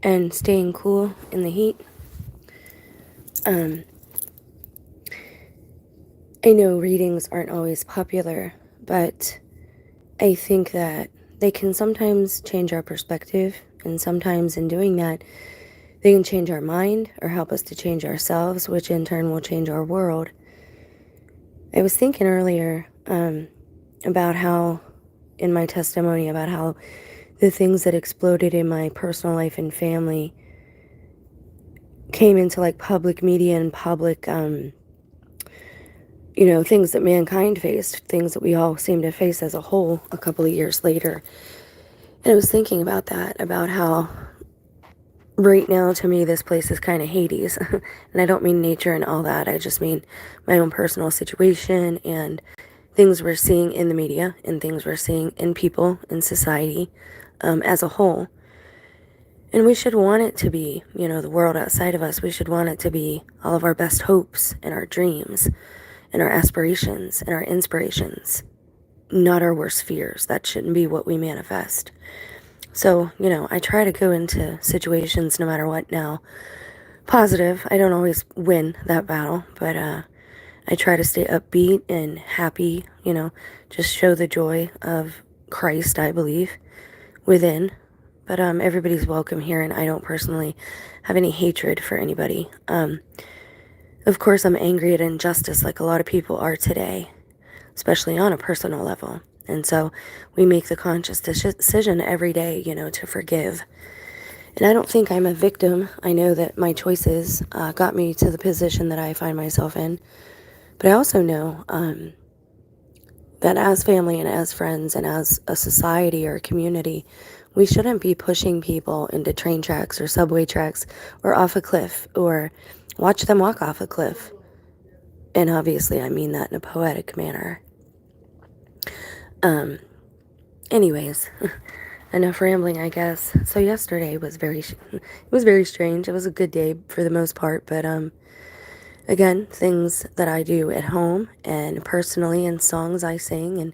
and staying cool in the heat. I know readings aren't always popular, but I think that they can sometimes change our perspective, and sometimes in doing that, they can change our mind or help us to change ourselves, which in turn will change our world. I was thinking earlier about how, in my testimony, about how the things that exploded in my personal life and family came into like public media and public, things that mankind faced, things that we all seem to face as a whole a couple of years later. And I was thinking about that, about how right now to me this place is kind of Hades. And I don't mean nature and all that. I just mean my own personal situation and things we're seeing in the media and things we're seeing in people in society as a whole. And we should want it to be, the world outside of us. We should want it to be all of our best hopes and our dreams and our aspirations and our inspirations, not our worst fears. That shouldn't be what we manifest. So, I try to go into situations no matter what now positive. I don't always win that battle, but I try to stay upbeat and happy, just show the joy of Christ, I believe, within. But everybody's welcome here, and I don't personally have any hatred for anybody. Of course, I'm angry at injustice like a lot of people are today, especially on a personal level. And so we make the conscious decision every day, to forgive. And I don't think I'm a victim. I know that my choices got me to the position that I find myself in. But I also know that as family and as friends and as a society or a community, we shouldn't be pushing people into train tracks or subway tracks or off a cliff or watch them walk off a cliff. And obviously I mean that in a poetic manner. Anyways, enough rambling, I guess. So yesterday was it was very strange. It was a good day for the most part, but again, things that I do at home and personally, and songs I sing and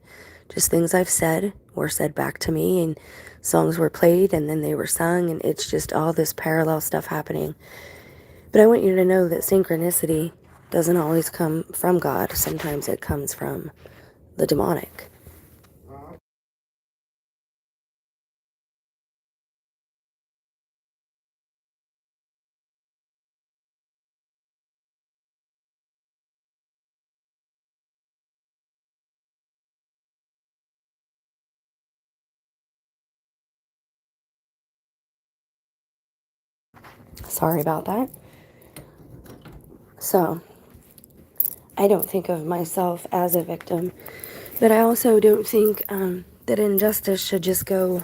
just things I've said were said back to me, and songs were played and then they were sung, and it's just all this parallel stuff happening. But I want you to know that synchronicity doesn't always come from God. Sometimes it comes from the demonic. Sorry about that. So, I don't think of myself as a victim, but I also don't think that injustice should just go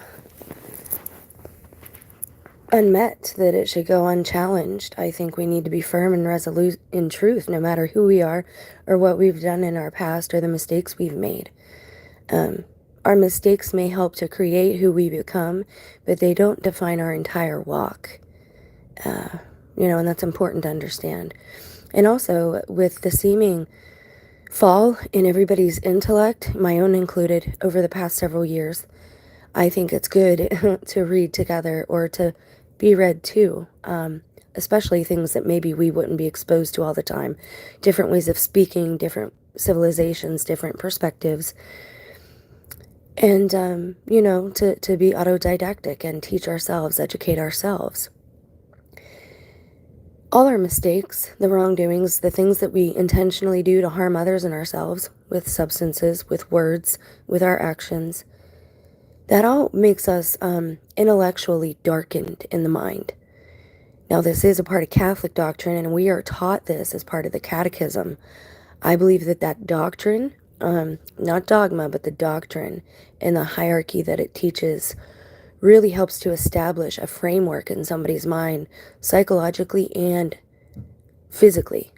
unmet, that it should go unchallenged. I think we need to be firm and resolute in truth, no matter who we are or what we've done in our past or the mistakes we've made. Our mistakes may help to create who we become, but they don't define our entire walk. And that's important to understand. And also, with the seeming fall in everybody's intellect, my own included, over the past several years, I think it's good to read together or to be read too, especially things that maybe we wouldn't be exposed to all the time. Different ways of speaking, different civilizations, different perspectives. And, to be autodidactic and teach ourselves, educate ourselves. All our mistakes, the wrongdoings, the things that we intentionally do to harm others and ourselves with substances, with words, with our actions, that all makes us intellectually darkened in the mind. Now, this is a part of Catholic doctrine, and we are taught this as part of the catechism. I believe that doctrine, not dogma, but the doctrine and the hierarchy that it teaches really helps to establish a framework in somebody's mind, psychologically and physically.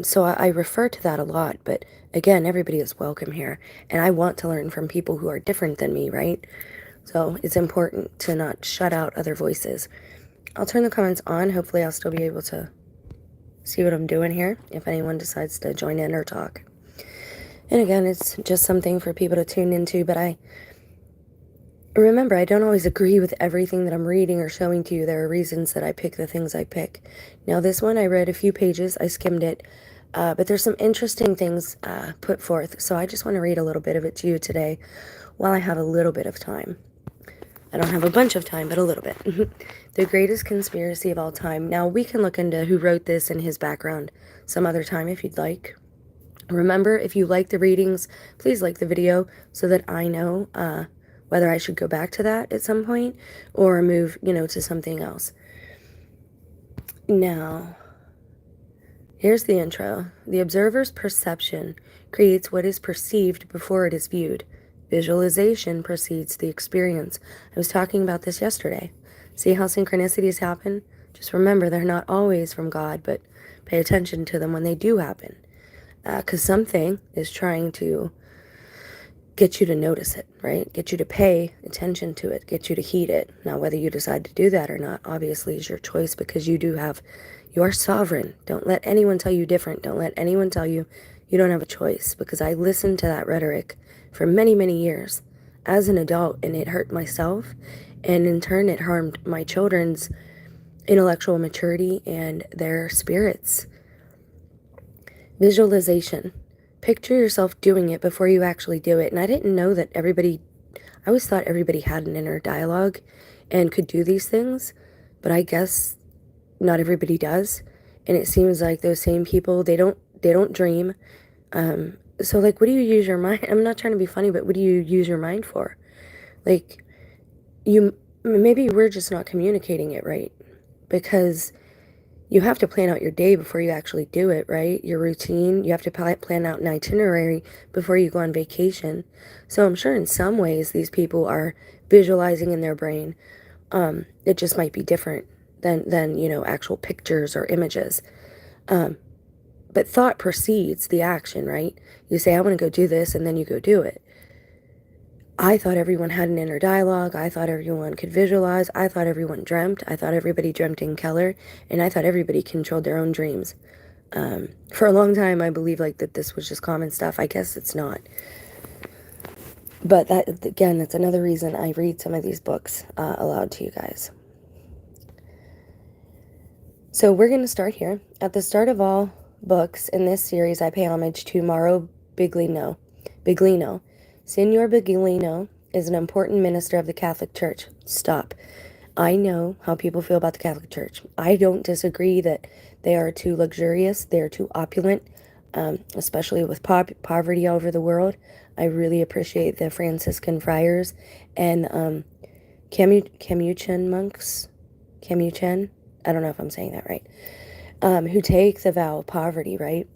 So I refer to that a lot, but again, everybody is welcome here, and I want to learn from people who are different than me, right? So it's important to not shut out other voices. I'll turn the comments on. Hopefully I'll still be able to see what I'm doing here if anyone decides to join in or talk. And again, it's just something for people to tune into, but I Remember, I don't always agree with everything that I'm reading or showing to you. There are reasons that I pick the things I pick. Now, this one, I read a few pages, I skimmed it, but there's some interesting things put forth, so I just want to read a little bit of it to you today while I have a little bit of time. I don't have a bunch of time, but a little bit. The greatest conspiracy of all time. Now, we can look into who wrote this and his background some other time if you'd like. Remember, if you like the readings, please like the video so that I know whether I should go back to that at some point or move, to something else. Now, here's the intro. The observer's perception creates what is perceived before it is viewed. Visualization precedes the experience. I was talking about this yesterday. See how synchronicities happen? Just remember they're not always from God, but pay attention to them when they do happen. Because something is trying to get you to notice it, right? Get you to pay attention to it, get you to heed it. Now, whether you decide to do that or not, obviously is your choice because you're sovereign. Don't let anyone tell you different. Don't let anyone tell you you don't have a choice, because I listened to that rhetoric for many, many years as an adult, and it hurt myself, and in turn it harmed my children's intellectual maturity and their spirits. Visualization. Picture yourself doing it before you actually do it. And I didn't know that I always thought everybody had an inner dialogue and could do these things, but I guess not everybody does. And it seems like those same people, they don't dream. So like, what do you use your mind? I'm not trying to be funny, but what do you use your mind for? Like, maybe we're just not communicating it right, because you have to plan out your day before you actually do it, right? Your routine, you have to plan out an itinerary before you go on vacation. So I'm sure in some ways these people are visualizing in their brain. It just might be different than actual pictures or images. But thought precedes the action, right? You say, I want to go do this, and then you go do it. I thought everyone had an inner dialogue. I thought everyone could visualize. I thought everyone dreamt. I thought everybody dreamt in Keller. And I thought everybody controlled their own dreams. For a long time, I believed that this was just common stuff. I guess it's not. But that, again, that's another reason I read some of these books aloud to you guys. So we're going to start here. At the start of all books in this series, I pay homage to Mauro Biglino. Signor Biglino is an important minister of the Catholic Church. Stop. I know how people feel about the Catholic Church. I don't disagree that they are too luxurious, they are too opulent, especially with poverty all over the world. I really appreciate the Franciscan friars and Capuchin monks. Capuchin? I don't know if I'm saying that right. Who take the vow of poverty, right?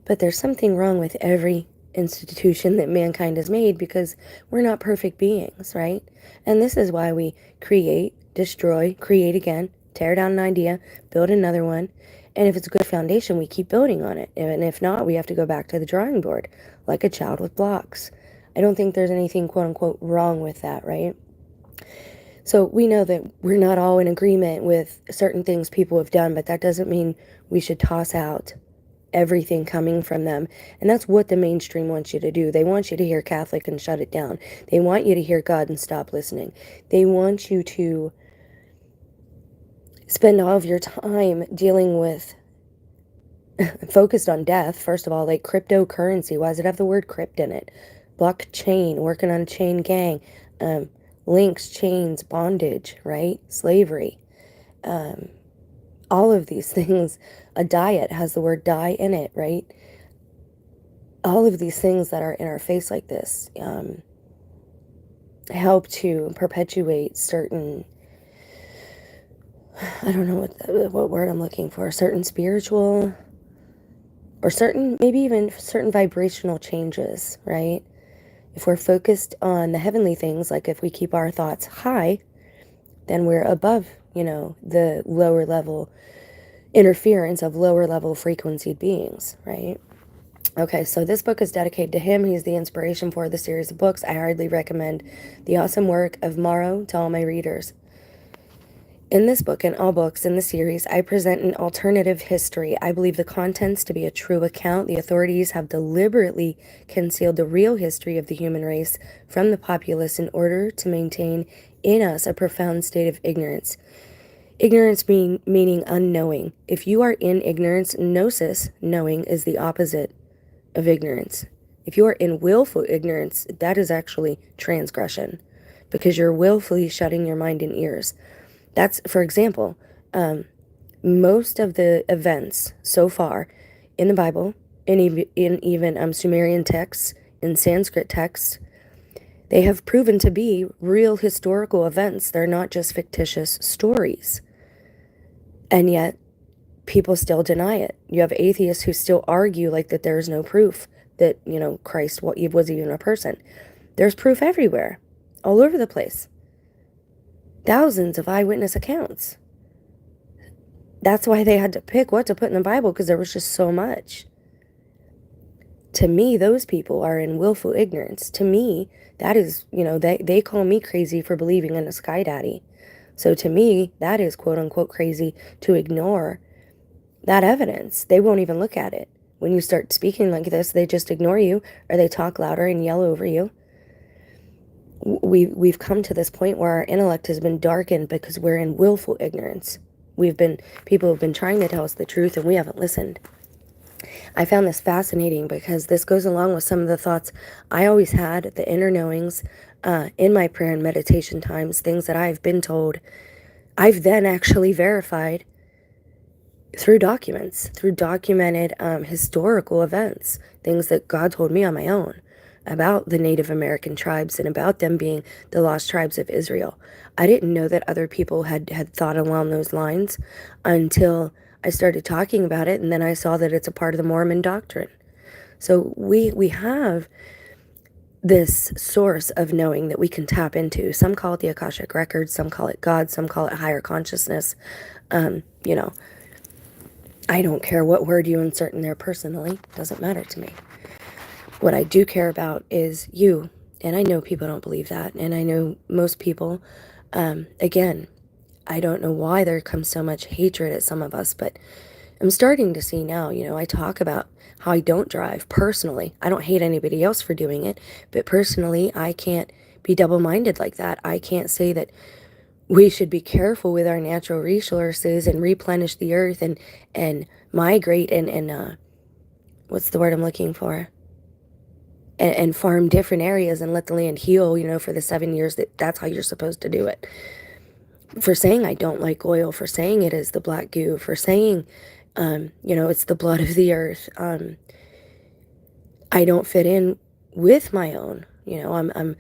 But there's something wrong with every institution that mankind has made, because we're not perfect beings, right? And this is why we create, destroy, create again, tear down an idea, build another one, and if it's a good foundation, we keep building on it, and if not, we have to go back to the drawing board like a child with blocks. I don't think there's anything quote-unquote wrong with that, right? So we know that we're not all in agreement with certain things people have done, but that doesn't mean we should toss out everything coming from them. And that's what the mainstream wants you to do. They want you to hear Catholic and shut it down. They want you to hear God and stop listening. They want you to spend all of your time dealing with focused on death. First of all, like cryptocurrency. Why does it have the word crypt in it? Blockchain, working on a chain gang, links, chains, bondage, right? Slavery. All of these things. A diet has the word die in it, right? All of these things that are in our face like this help to perpetuate certain, I don't know what word I'm looking for, certain spiritual or maybe even certain vibrational changes, right? If we're focused on the heavenly things, like if we keep our thoughts high, then we're above, the lower level interference of lower level frequency beings, right? Okay, so this book is dedicated to him. He's the inspiration for the series of books. I hardly recommend the awesome work of Mauro to all my readers. In this book and all books in the series, I present an alternative history. I believe the contents to be a true account. The authorities have deliberately concealed the real history of the human race from the populace in order to maintain in us a profound state of ignorance. Ignorance meaning unknowing. If you are in ignorance, gnosis, knowing, is the opposite of ignorance. If you are in willful ignorance, that is actually transgression, because you're willfully shutting your mind and ears. That's, for example, most of the events so far in the Bible, in even Sumerian texts, in Sanskrit texts, they have proven to be real historical events. They're not just fictitious stories. And yet, people still deny it. You have atheists who still argue like that there's no proof that, Christ was even a person. There's proof everywhere, all over the place. Thousands of eyewitness accounts. That's why they had to pick what to put in the Bible, because there was just so much. To me, those people are in willful ignorance. To me, that is, they call me crazy for believing in a sky daddy. So to me, that is quote unquote crazy to ignore that evidence. They won't even look at it. When you start speaking like this, they just ignore you, or they talk louder and yell over you. We've come to this point where our intellect has been darkened because we're in willful ignorance. People have been trying to tell us the truth, and we haven't listened. I found this fascinating because this goes along with some of the thoughts I always had, the inner knowings, in my prayer and meditation times, things that I've been told. I've then actually verified through documents, through documented historical events, things that God told me on my own about the Native American tribes and about them being the lost tribes of Israel. I didn't know that other people had thought along those lines until I started talking about it, and then I saw that it's a part of the Mormon doctrine. So we have this source of knowing that we can tap into. Some call it the Akashic Records, some call it God, some call it higher consciousness. I don't care what word you insert in there personally. Doesn't matter to me. What I do care about is you. And I know people don't believe that. And I know most people, again, I don't know why there comes so much hatred at some of us, but I'm starting to see now, I talk about how I don't drive personally. I don't hate anybody else for doing it, but personally, I can't be double-minded like that. I can't say that we should be careful with our natural resources and replenish the earth and migrate and what's the word I'm looking for? And farm different areas and let the land heal, for the 7 years that's how you're supposed to do it. For saying I don't like oil, for saying it is the black goo, for saying, it's the blood of the earth. I don't fit in with my own. I'm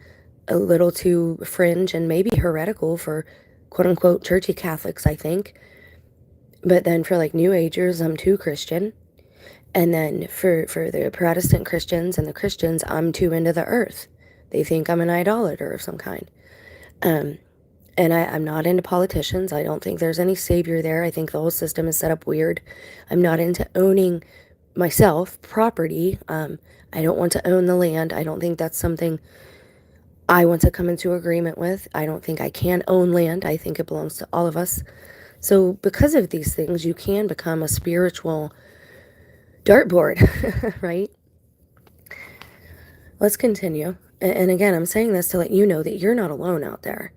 a little too fringe and maybe heretical for quote unquote churchy Catholics, I think. But then for like New Agers, I'm too Christian. And then for the Protestant Christians and the Christians, I'm too into the earth. They think I'm an idolater of some kind. And I'm not into politicians. I don't think there's any savior there. I think the whole system is set up weird. I'm not into owning myself, property. I don't want to own the land. I don't think that's something I want to come into agreement with. I don't think I can own land. I think it belongs to all of us. So because of these things, you can become a spiritual dartboard, right? Let's continue. And again, I'm saying this to let you know that you're not alone out there.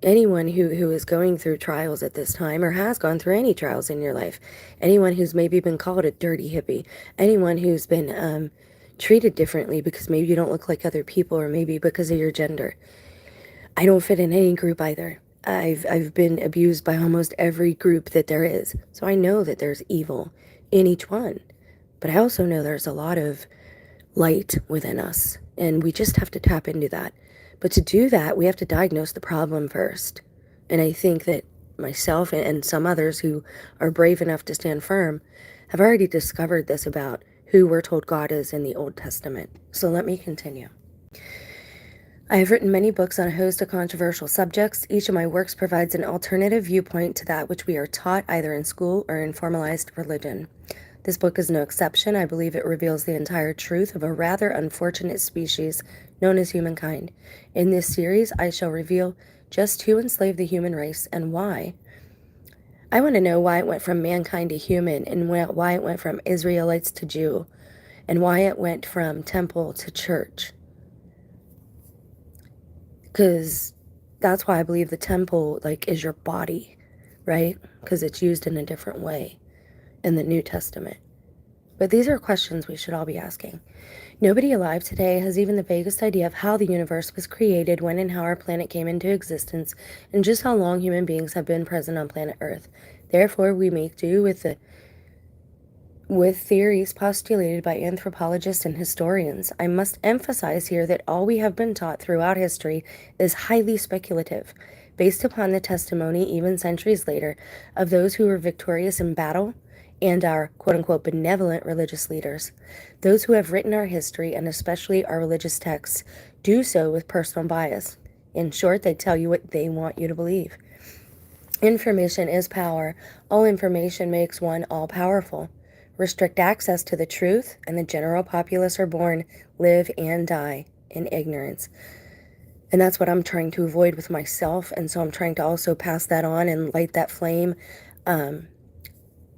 Anyone who is going through trials at this time, or has gone through any trials in your life, anyone who's maybe been called a dirty hippie, anyone who's been treated differently because maybe you don't look like other people, or maybe because of your gender. I don't fit in any group either. I've been abused by almost every group that there is. So I know that there's evil in each one. But I also know there's a lot of light within us, and we just have to tap into that. But to do that, we have to diagnose the problem first. And I think that myself and some others who are brave enough to stand firm have already discovered this about who we're told God is in the Old Testament. So let me continue. I have written many books on a host of controversial subjects. Each of my works provides an alternative viewpoint to that which we are taught either in school or in formalized religion. This book is no exception. I believe it reveals the entire truth of a rather unfortunate species known as humankind. In this series, I shall reveal just who enslaved the human race and why. I want to know why it went from mankind to human, and why it went from Israelites to Jew, and why it went from temple to church. Because that's why I believe the temple, like, is your body, right? Because it's used in a different way in the New Testament. But these are questions we should all be asking. Nobody alive today has even the vaguest idea of how the universe was created, when and how our planet came into existence, and just how long human beings have been present on planet Earth. Therefore, we make do with theories postulated by anthropologists and historians. I must emphasize here that all we have been taught throughout history is highly speculative, based upon the testimony, even centuries later, of those who were victorious in battle and our quote-unquote benevolent religious leaders. Those who have written our history, and especially our religious texts, do so with personal bias. In short, they tell you what they want you to believe. Information is power. All information makes one all-powerful. Restrict access to the truth, and the general populace are born, live, and die in ignorance. And that's what I'm trying to avoid with myself, and so I'm trying to also pass that on and light that flame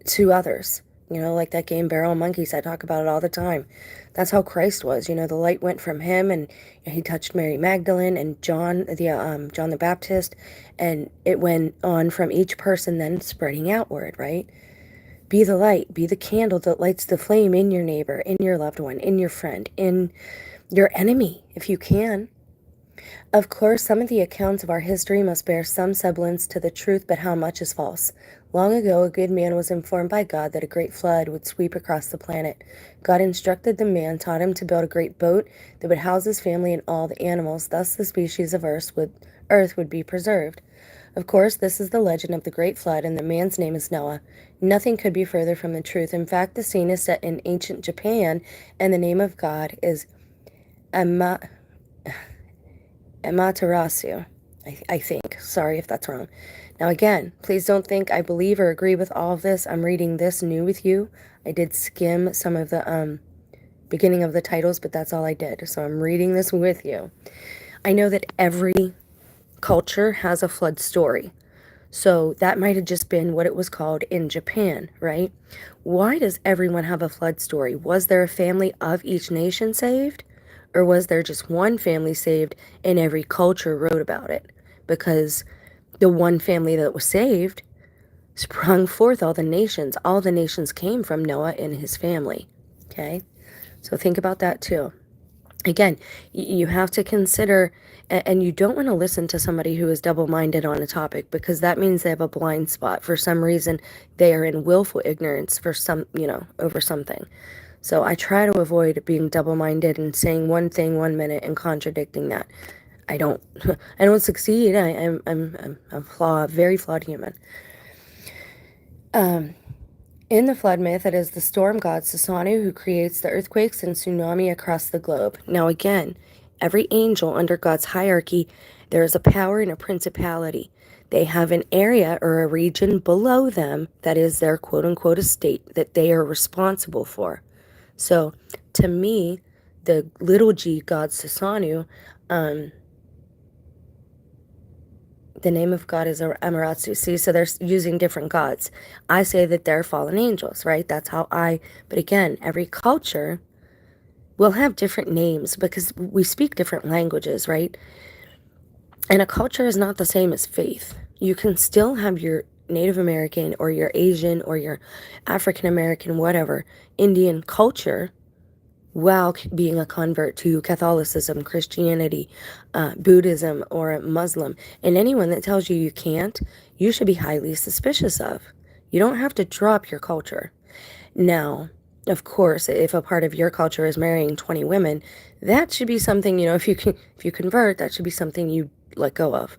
to others. You know, like that game Barrel Monkeys, I talk about it all the time. That's how Christ was. You know, the light went from him, and he touched Mary Magdalene and John the Baptist, and it went on from each person, then spreading outward, right? Be the light, be the candle that lights the flame in your neighbor, in your loved one, in your friend, in your enemy, if you can. Of course, some of the accounts of our history must bear some semblance to the truth, but how much is false? Long ago, a good man was informed by God that a great flood would sweep across the planet. God instructed the man, taught him to build a great boat that would house his family and all the animals. Thus, the species of earth would be preserved. Of course, this is the legend of the great flood, and the man's name is Noah. Nothing could be further from the truth. In fact, the scene is set in ancient Japan, and the name of God is Amaterasu, I think. Sorry if that's wrong. Now again, please don't think I believe or agree with all of this. I'm reading this new with you. I did skim some of the beginning of the titles, but that's all I did. So I'm reading this with you. I know that every culture has a flood story. So that might have just been what it was called in Japan, right? Why does everyone have a flood story? Was there a family of each nation saved? Or was there just one family saved and every culture wrote about it? Because the one family that was saved sprung forth all the nations. All the nations came from Noah and his family. Okay? So think about that too. Again, you have to consider, and you don't want to listen to somebody who is double-minded on a topic, because that means they have a blind spot. For some reason, they are in willful ignorance for over something. So I try to avoid being double-minded and saying one thing 1 minute and contradicting that. I don't succeed. I'm a very flawed human. In the flood myth, it is the storm god Susanoo who creates the earthquakes and tsunami across the globe. Now again, every angel under God's hierarchy, there is a power and a principality. They have an area or a region below them that is their quote-unquote estate that they are responsible for. So, to me, the little g god Susanoo, the name of God is Amaterasu. See, so they're using different gods. I say that they're fallen angels, right? That's but again, every culture will have different names because we speak different languages, right? And a culture is not the same as faith. You can still have your Native American or your Asian or your African American, whatever, Indian culture while being a convert to Catholicism, Christianity, Buddhism, or Muslim. And anyone that tells you you can't, you should be highly suspicious of. You don't have to drop your culture. Now, of course, if a part of your culture is marrying 20 women, that should be something, if you convert, that should be something you let go of.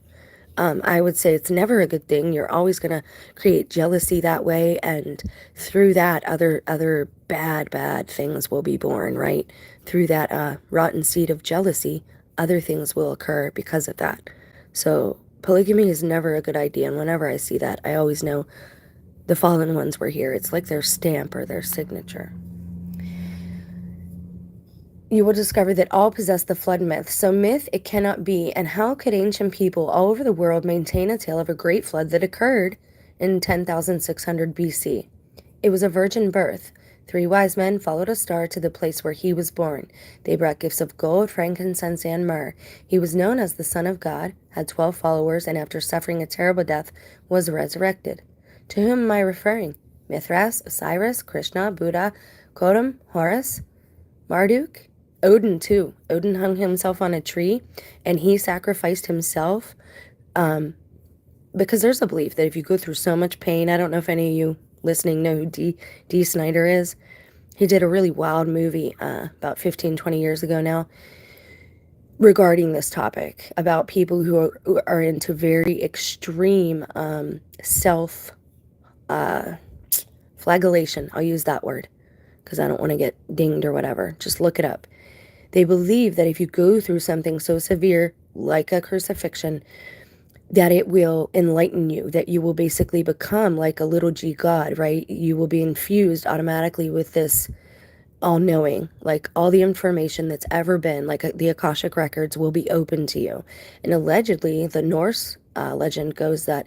I would say it's never a good thing. You're always going to create jealousy that way, and through that, other bad things will be born, right? Through that rotten seed of jealousy, other things will occur because of that. So polygamy is never a good idea, and whenever I see that, I always know the fallen ones were here. It's like their stamp or their signature. You will discover that all possess the flood myth. So myth it cannot be, and how could ancient people all over the world maintain a tale of a great flood that occurred in 10,600 BC. It was a virgin birth. 3 wise men followed a star to the place where he was born. They brought gifts of gold, frankincense, and myrrh. He was known as the Son of God, had 12 followers, and after suffering a terrible death, was resurrected. To whom am I referring? Mithras, Osiris, Krishna, Buddha, Kodam, Horus, Marduk? Odin, too. Odin hung himself on a tree, and he sacrificed himself because there's a belief that if you go through so much pain, I don't know if any of you listening know who D. Snyder is. He did a really wild movie about 15, 20 years ago now regarding this topic about people who are into very extreme self flagellation. I'll use that word because I don't want to get dinged or whatever. Just look it up. They believe that if you go through something so severe like a crucifixion, that it will enlighten you, that you will basically become like a little g God, right? You will be infused automatically with this all-knowing, like all the information that's ever been, like the Akashic records will be open to you. And allegedly, the Norse legend goes that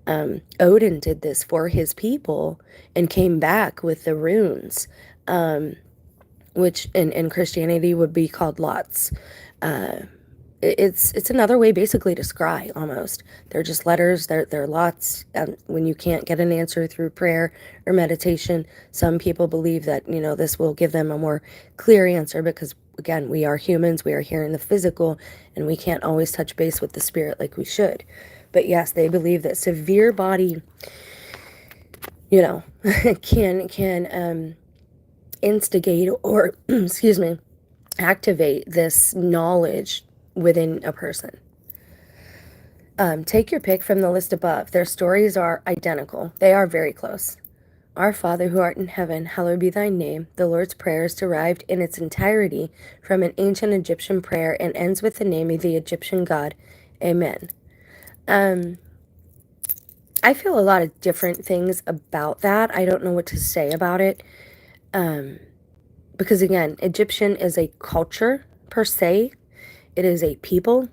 Odin did this for his people and came back with the runes, which in Christianity would be called lots. It's another way basically to scry almost. They're just letters, they're lots. When you can't get an answer through prayer or meditation, some people believe that, this will give them a more clear answer because, again, we are humans, we are here in the physical, and we can't always touch base with the spirit like we should. But yes, they believe that severe body, can instigate or, activate this knowledge within a person. Take your pick from the list above. Their stories are identical. They are very close. Our Father who art in heaven, hallowed be thy name. The Lord's Prayer is derived in its entirety from an ancient Egyptian prayer and ends with the name of the Egyptian god. Amen. I feel a lot of different things about that. I don't know what to say about it. Because again, Egyptian is a culture per se. It is a people.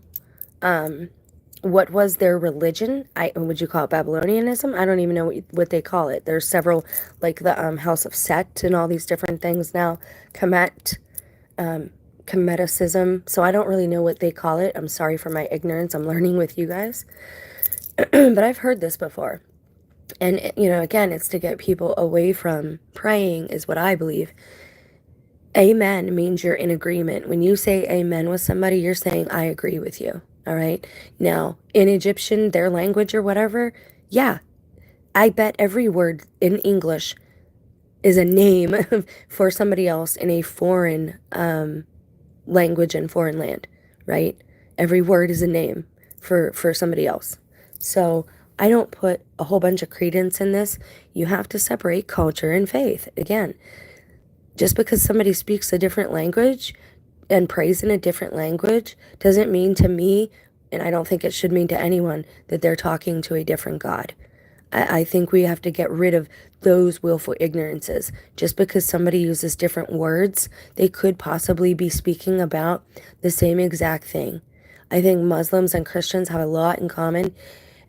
What was their religion? Would you call it Babylonianism? I don't even know what they call it. There's several, like the House of Set and all these different things now. Kemeticism. So I don't really know what they call it. I'm sorry for my ignorance. I'm learning with you guys. But I've heard this before. And, again, it's to get people away from praying is what I believe. Amen means you're in agreement. When you say amen with somebody, you're saying, I agree with you. All right. Now, in Egyptian, their language or whatever, yeah, I bet every word in English is a name for somebody else in a foreign language and foreign land, right? Every word is a name for somebody else. So I don't put a whole bunch of credence in this. You have to separate culture and faith. Again, just because somebody speaks a different language and prays in a different language doesn't mean to me, and I don't think it should mean to anyone, that they're talking to a different God. I think we have to get rid of those willful ignorances. Just because somebody uses different words, they could possibly be speaking about the same exact thing. I think Muslims and Christians have a lot in common.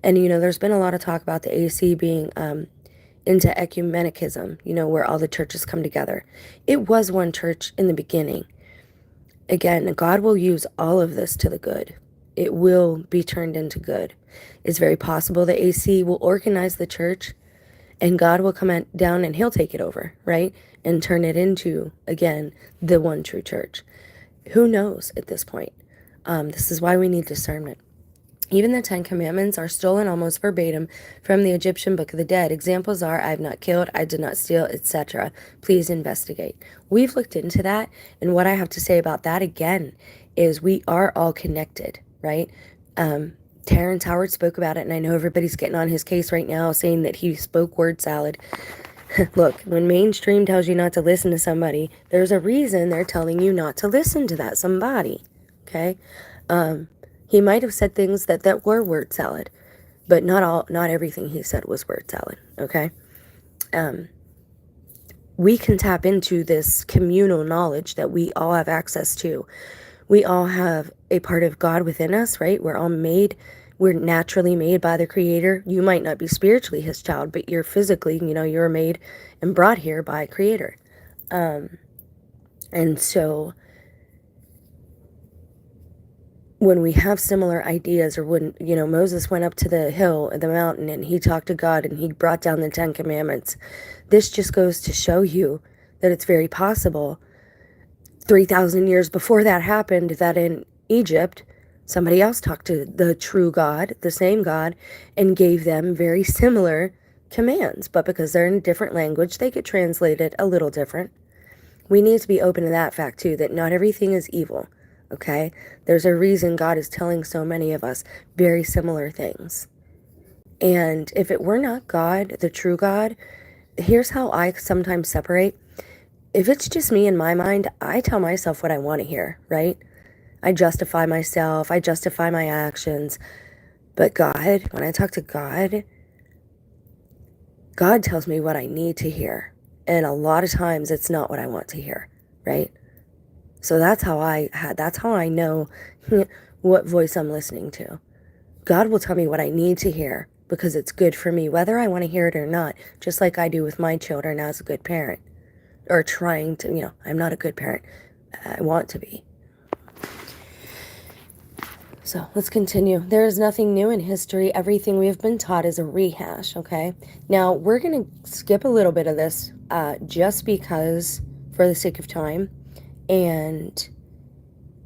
And, there's been a lot of talk about the AC being into ecumenicism, where all the churches come together. It was one church in the beginning. Again, God will use all of this to the good. It will be turned into good. It's very possible the AC will organize the church and God will come down and he'll take it over, right? And turn it into, again, the one true church. Who knows at this point? This is why we need discernment. Even the 10 Commandments are stolen almost verbatim from the Egyptian Book of the Dead. Examples are, I have not killed, I did not steal, etc. Please investigate. We've looked into that, and what I have to say about that again is we are all connected, right? Terrence Howard spoke about it, and I know everybody's getting on his case right now saying that he spoke word salad. Look, when mainstream tells you not to listen to somebody, there's a reason they're telling you not to listen to that somebody, okay? He might have said things that were word salad, but not everything he said was word salad, okay? We can tap into this communal knowledge that we all have access to. We all have a part of God within us, right? We're all made We're naturally made by the Creator. You might not be spiritually His child, but you're physically, you're made and brought here by a Creator. And so when we have similar ideas, or when, Moses went up to the hill, the mountain, and he talked to God and he brought down the 10 Commandments, this just goes to show you that it's very possible 3,000 years before that happened, that in Egypt, somebody else talked to the true God, the same God, and gave them very similar commands. But because they're in a different language, they get translated a little different. We need to be open to that fact too, that not everything is evil, okay? There's a reason God is telling so many of us very similar things. And if it were not God, the true God, here's how I sometimes separate. If it's just me in my mind, I tell myself what I want to hear, right? I justify myself, I justify my actions. But God, when I talk to God, God tells me what I need to hear. And a lot of times it's not what I want to hear, right? So that's how I know what voice I'm listening to. God will tell me what I need to hear because it's good for me, whether I want to hear it or not, just like I do with my children as a good parent. Or trying to, I'm not a good parent. I want to be. So let's continue. There is nothing new in history. Everything we have been taught is a rehash, okay? Now, we're going to skip a little bit of this just because, for the sake of time, and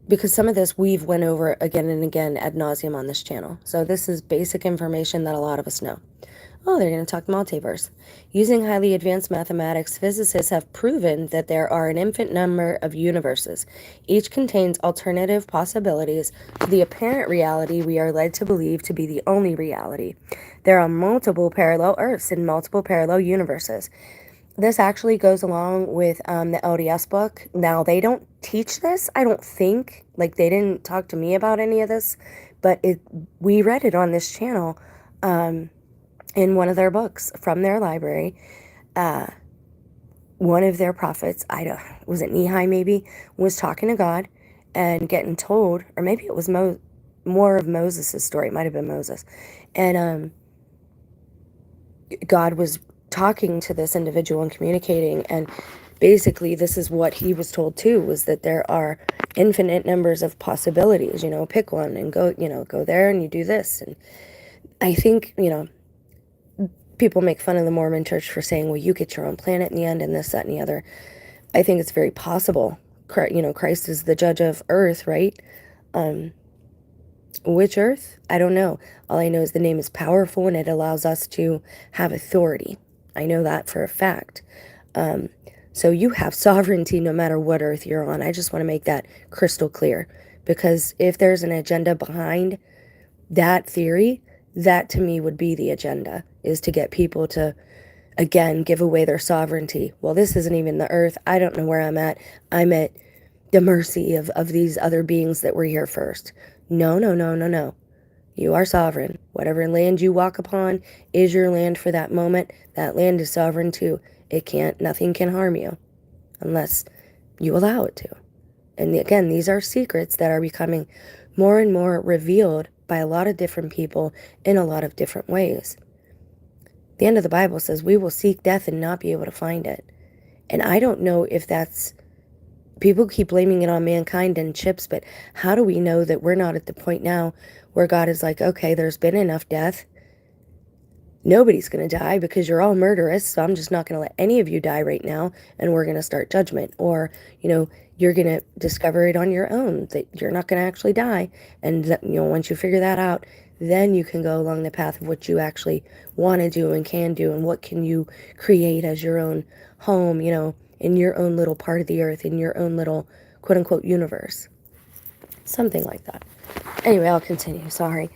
because some of this we've went over again and again ad nauseum on this channel. So this is basic information that a lot of us know. Oh, they're going to talk multiverse. Using highly advanced mathematics, physicists have proven that there are an infinite number of universes. Each contains alternative possibilities to the apparent reality we are led to believe to be the only reality. There are multiple parallel Earths and multiple parallel universes. This actually goes along with the LDS book. Now, they don't teach this, I don't think. Like, they didn't talk to me about any of this, but we read it on this channel in one of their books from their library. One of their prophets, was it Nehi maybe, was talking to God and getting told, or maybe it was more of Moses' story. It might have been Moses. And God was talking to this individual and communicating, and basically this is what he was told too, was that there are infinite numbers of possibilities. Pick one and go there and you do this. And I think, people make fun of the Mormon church for saying, well, you get your own planet in the end and this, that, and the other. I think it's very possible. Christ is the judge of earth, right? Which earth? I don't know. All I know is the name is powerful and it allows us to have authority. I know that for a fact. So you have sovereignty no matter what earth you're on. I just want to make that crystal clear, because if there's an agenda behind that theory, that to me would be the agenda, is to get people to, again, give away their sovereignty. Well, this isn't even the earth. I don't know where I'm at. I'm at the mercy of these other beings that were here first. No. You are sovereign. Whatever land you walk upon is your land for that moment. That land is sovereign too. Nothing can harm you unless you allow it to. And again, these are secrets that are becoming more and more revealed by a lot of different people in a lot of different ways. The end of the Bible says we will seek death and not be able to find it. And I don't know if that's, people keep blaming it on mankind and chips, but how do we know that we're not at the point now where God is like, okay, there's been enough death. Nobody's going to die because you're all murderous, so I'm just not going to let any of you die right now, and we're going to start judgment. Or, you're going to discover it on your own, that you're not going to actually die. And, once you figure that out, then you can go along the path of what you actually want to do and can do, and what can you create as your own home, in your own little part of the earth, in your own little quote-unquote universe. Something like that. Anyway, I'll continue. Sorry.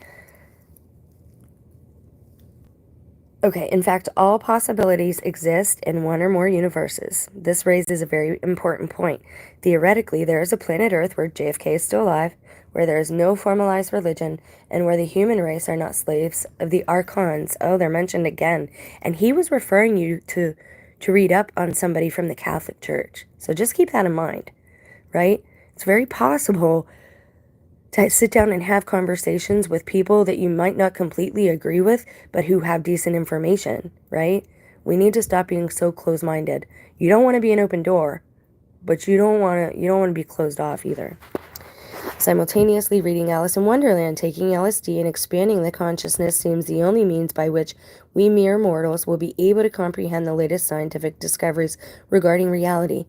Okay, in fact, all possibilities exist in one or more universes. This raises a very important point. Theoretically, there is a planet Earth where JFK is still alive, where there is no formalized religion, and where the human race are not slaves of the archons. Oh, they're mentioned again. And he was referring you to read up on somebody from the Catholic Church. So just keep that in mind, right? It's very possible to sit down and have conversations with people that you might not completely agree with, but who have decent information, right? We need to stop being so closed-minded. You don't want to be an open door, but you don't want to be closed off either. Simultaneously reading Alice in Wonderland, taking LSD and expanding the consciousness seems the only means by which we mere mortals will be able to comprehend the latest scientific discoveries regarding reality.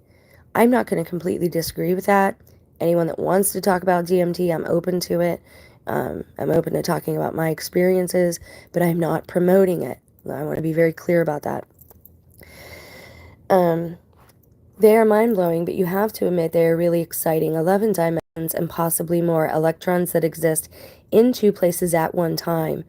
I'm not going to completely disagree with that. Anyone that wants to talk about DMT, I'm open to it. I'm open to talking about my experiences, but I'm not promoting it. I want to be very clear about that. They are mind-blowing, but you have to admit they are really exciting. 11 dimensions and possibly more electrons that exist in two places at one time.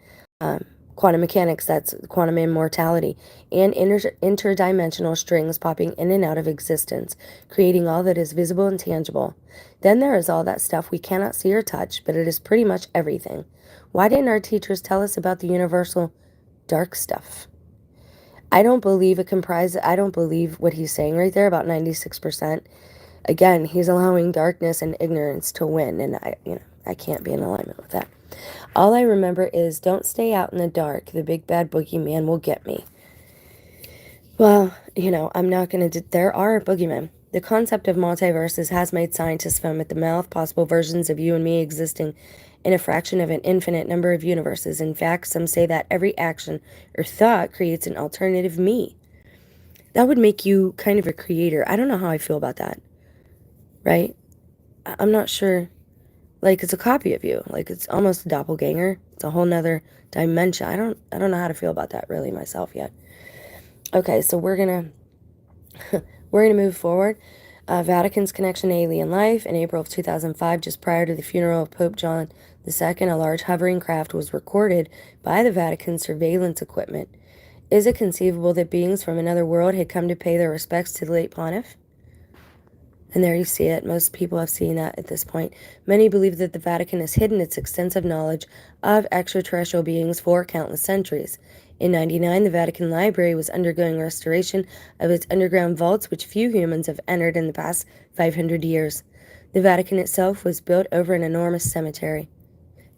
Quantum mechanics, that's quantum immortality, and interdimensional strings popping in and out of existence, creating all that is visible and tangible. Then there is all that stuff we cannot see or touch, but it is pretty much everything. Why didn't our teachers tell us about the universal dark stuff? I don't believe what he's saying right there about 96%. Again, he's allowing darkness and ignorance to win, and I can't be in alignment with that. All I remember is, don't stay out in the dark. The big bad boogeyman will get me. Well, I'm not going to... There are boogeymen. The concept of multiverses has made scientists foam at the mouth, possible versions of you and me existing in a fraction of an infinite number of universes. In fact, some say that every action or thought creates an alternative me. That would make you kind of a creator. I don't know how I feel about that. Right? I'm not sure. Like, it's a copy of you. Like, it's almost a doppelganger. It's a whole nother dimension. I don't know how to feel about that really myself yet. Okay, so we're gonna move forward. Vatican's connection to alien life. In April of 2005, just prior to the funeral of Pope John II, a large hovering craft was recorded by the Vatican surveillance equipment. Is it conceivable that beings from another world had come to pay their respects to the late pontiff? And there you see it. Most people have seen that at this point. Many believe that the Vatican has hidden its extensive knowledge of extraterrestrial beings for countless centuries. In 1999, the Vatican Library was undergoing restoration of its underground vaults, which few humans have entered in the past 500 years. The Vatican itself was built over an enormous cemetery.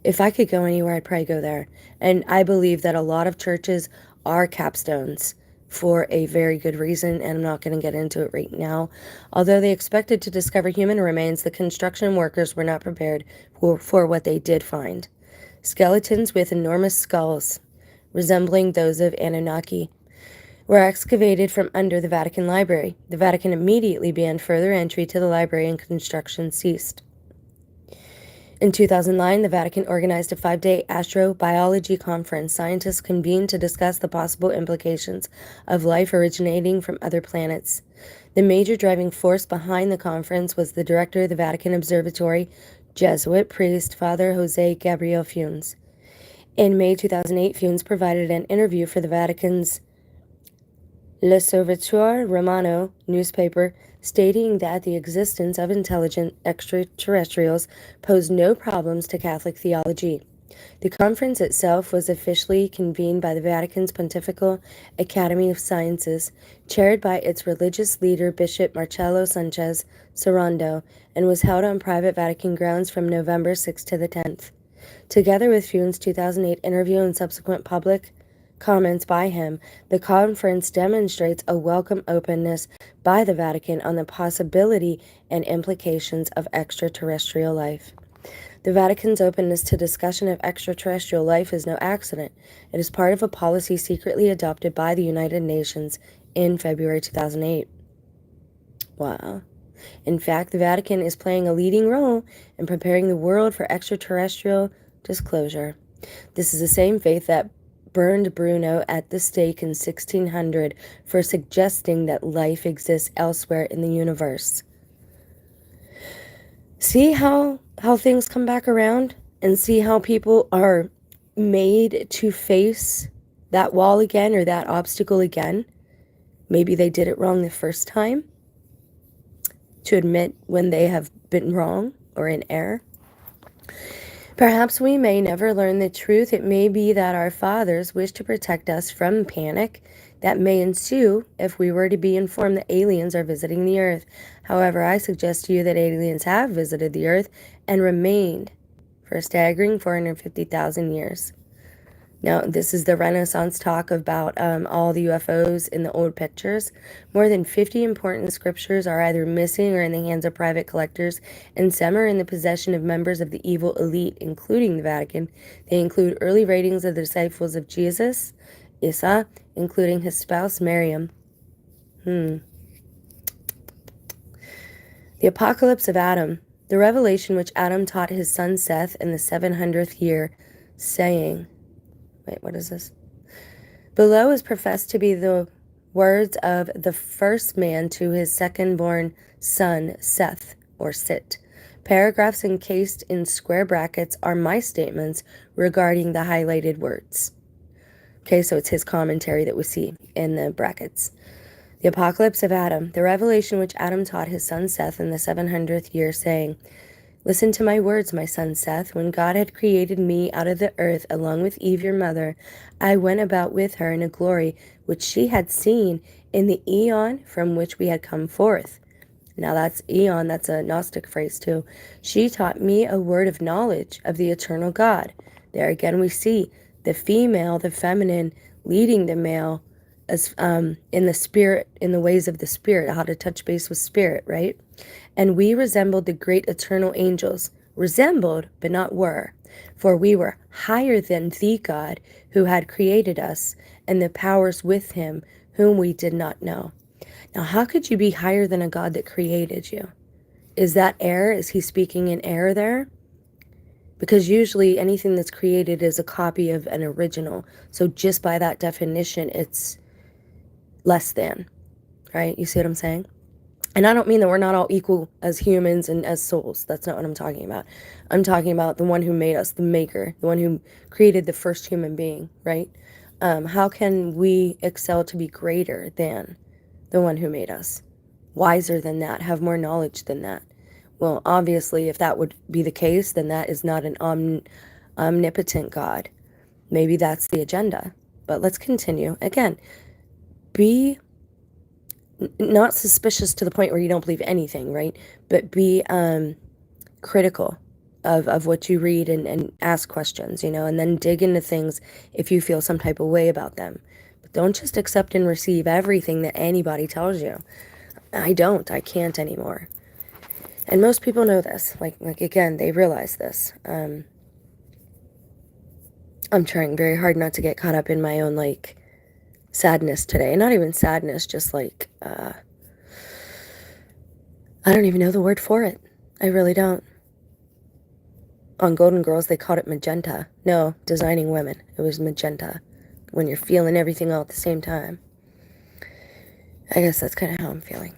If I could go anywhere, I'd probably go there. And I believe that a lot of churches are capstones for a very good reason, and I'm not going to get into it right now. Although they expected to discover human remains, the construction workers were not prepared for what they did find. Skeletons with enormous skulls, resembling those of Anunnaki, were excavated from under the Vatican Library. The Vatican immediately banned further entry to the library and construction ceased. In 2009, the Vatican organized a 5-day astrobiology conference. Scientists convened to discuss the possible implications of life originating from other planets. The major driving force behind the conference was the director of the Vatican Observatory, Jesuit priest Father Jose Gabriel Funes. In May 2008, Funes provided an interview for the Vatican's L'Osservatore Romano newspaper, stating that the existence of intelligent extraterrestrials posed no problems to Catholic theology. The conference itself was officially convened by the Vatican's Pontifical Academy of Sciences, chaired by its religious leader Bishop Marcello Sanchez Sorondo, and was held on private Vatican grounds from November 6th to the 10th. Together with Funes' 2008 interview and subsequent public comments by him, the conference demonstrates a welcome openness by the Vatican on the possibility and implications of extraterrestrial life. The Vatican's openness to discussion of extraterrestrial life is no accident. It is part of a policy secretly adopted by the United Nations in February 2008. Wow. In fact, the Vatican is playing a leading role in preparing the world for extraterrestrial disclosure. This is the same faith that burned Bruno at the stake in 1600 for suggesting that life exists elsewhere in the universe. See how things come back around, and see how people are made to face that wall again, or that obstacle again. Maybe they did it wrong the first time, to admit when they have been wrong or in error. Perhaps we may never learn the truth. It may be that our fathers wish to protect us from panic that may ensue if we were to be informed that aliens are visiting the earth. However, I suggest to you that aliens have visited the earth and remained for a staggering 450,000 years. Now, this is the Renaissance talk about all the UFOs in the old pictures. More than 50 important scriptures are either missing or in the hands of private collectors, and some are in the possession of members of the evil elite, including the Vatican. They include early writings of the disciples of Jesus, Isa, including his spouse Miriam. The Apocalypse of Adam, the revelation which Adam taught his son Seth in the 700th year, saying... Wait, what is this? Below is professed to be the words of the first man to his second-born son, Seth, or Sit. Paragraphs encased in square brackets are my statements regarding the highlighted words. Okay, so it's his commentary that we see in the brackets. The Apocalypse of Adam, the revelation which Adam taught his son Seth in the 700th year, saying, Listen to my words, my son Seth. When God had created me out of the earth along with Eve, your mother, I went about with her in a glory which she had seen in the eon from which we had come forth. Now that's eon, that's a Gnostic phrase too. She taught me a word of knowledge of the eternal God. There again we see the female, the feminine, leading the male as in the spirit, in the ways of the spirit, how to touch base with spirit, right? And we resembled the great eternal angels, resembled, but not were, for we were higher than the God who had created us, and the powers with him whom we did not know. Now, how could you be higher than a God that created you? Is that error? Is he speaking in error there? Because usually anything that's created is a copy of an original. So just by that definition, it's less than, right? You see what I'm saying? And I don't mean that we're not all equal as humans and as souls. That's not what I'm talking about. I'm talking about the one who made us, the maker, the one who created the first human being, right? How can we excel to be greater than the one who made us? Wiser than that, have more knowledge than that? Well, obviously, if that would be the case, then that is not an omnipotent God. Maybe that's the agenda. But let's continue. Again, be not suspicious to the point where you don't believe anything, right? But be critical of what you read and ask questions, and then dig into things if you feel some type of way about them. But don't just accept and receive everything that anybody tells you. I can't anymore. And most people know this. Like again, they realize this. I'm trying very hard not to get caught up in my own, sadness today. Not even sadness, just I don't even know the word for it. I really don't. On Golden Girls, they called it magenta. No, Designing Women. It was magenta. When you're feeling everything all at the same time. I guess that's kind of how I'm feeling.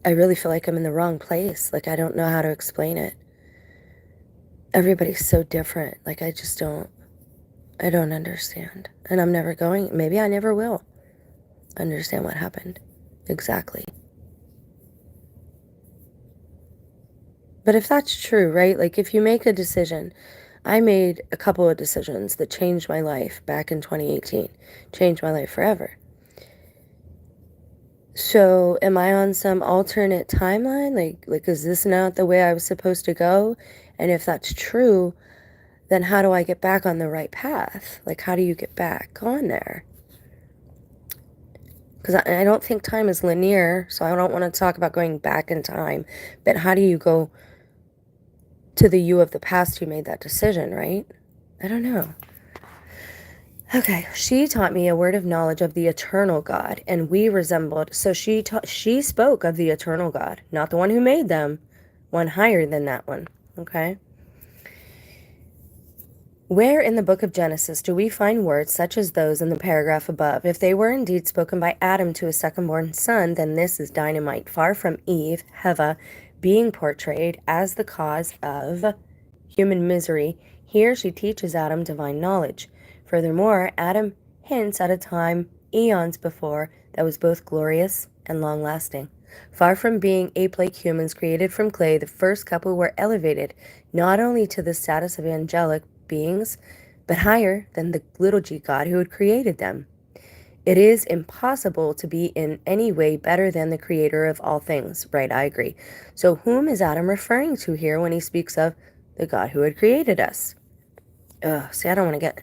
I really feel like I'm in the wrong place. I don't know how to explain it. Everybody's so different. I don't understand. And I'm never going, maybe I never will understand what happened exactly. But if that's true, right? If you make a decision, I made a couple of decisions that changed my life back in 2018, changed my life forever. So am I on some alternate timeline? Is this not the way I was supposed to go? And if that's true, then how do I get back on the right path? How do you get back on there? Because I don't think time is linear, so I don't want to talk about going back in time. But how do you go to the you of the past who made that decision, right? I don't know. Okay, she taught me a word of knowledge of the eternal God, and we resembled. So she spoke of the eternal God, not the one who made them, one higher than that one, okay? Where in the book of Genesis do we find words such as those in the paragraph above? If they were indeed spoken by Adam to his second-born son, then this is dynamite. Far from Eve, Heva, being portrayed as the cause of human misery, here she teaches Adam divine knowledge. Furthermore, Adam hints at a time eons before that was both glorious and long-lasting. Far from being ape-like humans created from clay, the first couple were elevated not only to the status of angelic beings, but higher than the little g God who had created them. It is impossible to be in any way better than the creator of all things. Right, I agree. So whom is Adam referring to here when he speaks of the God who had created us? See, I don't want to get...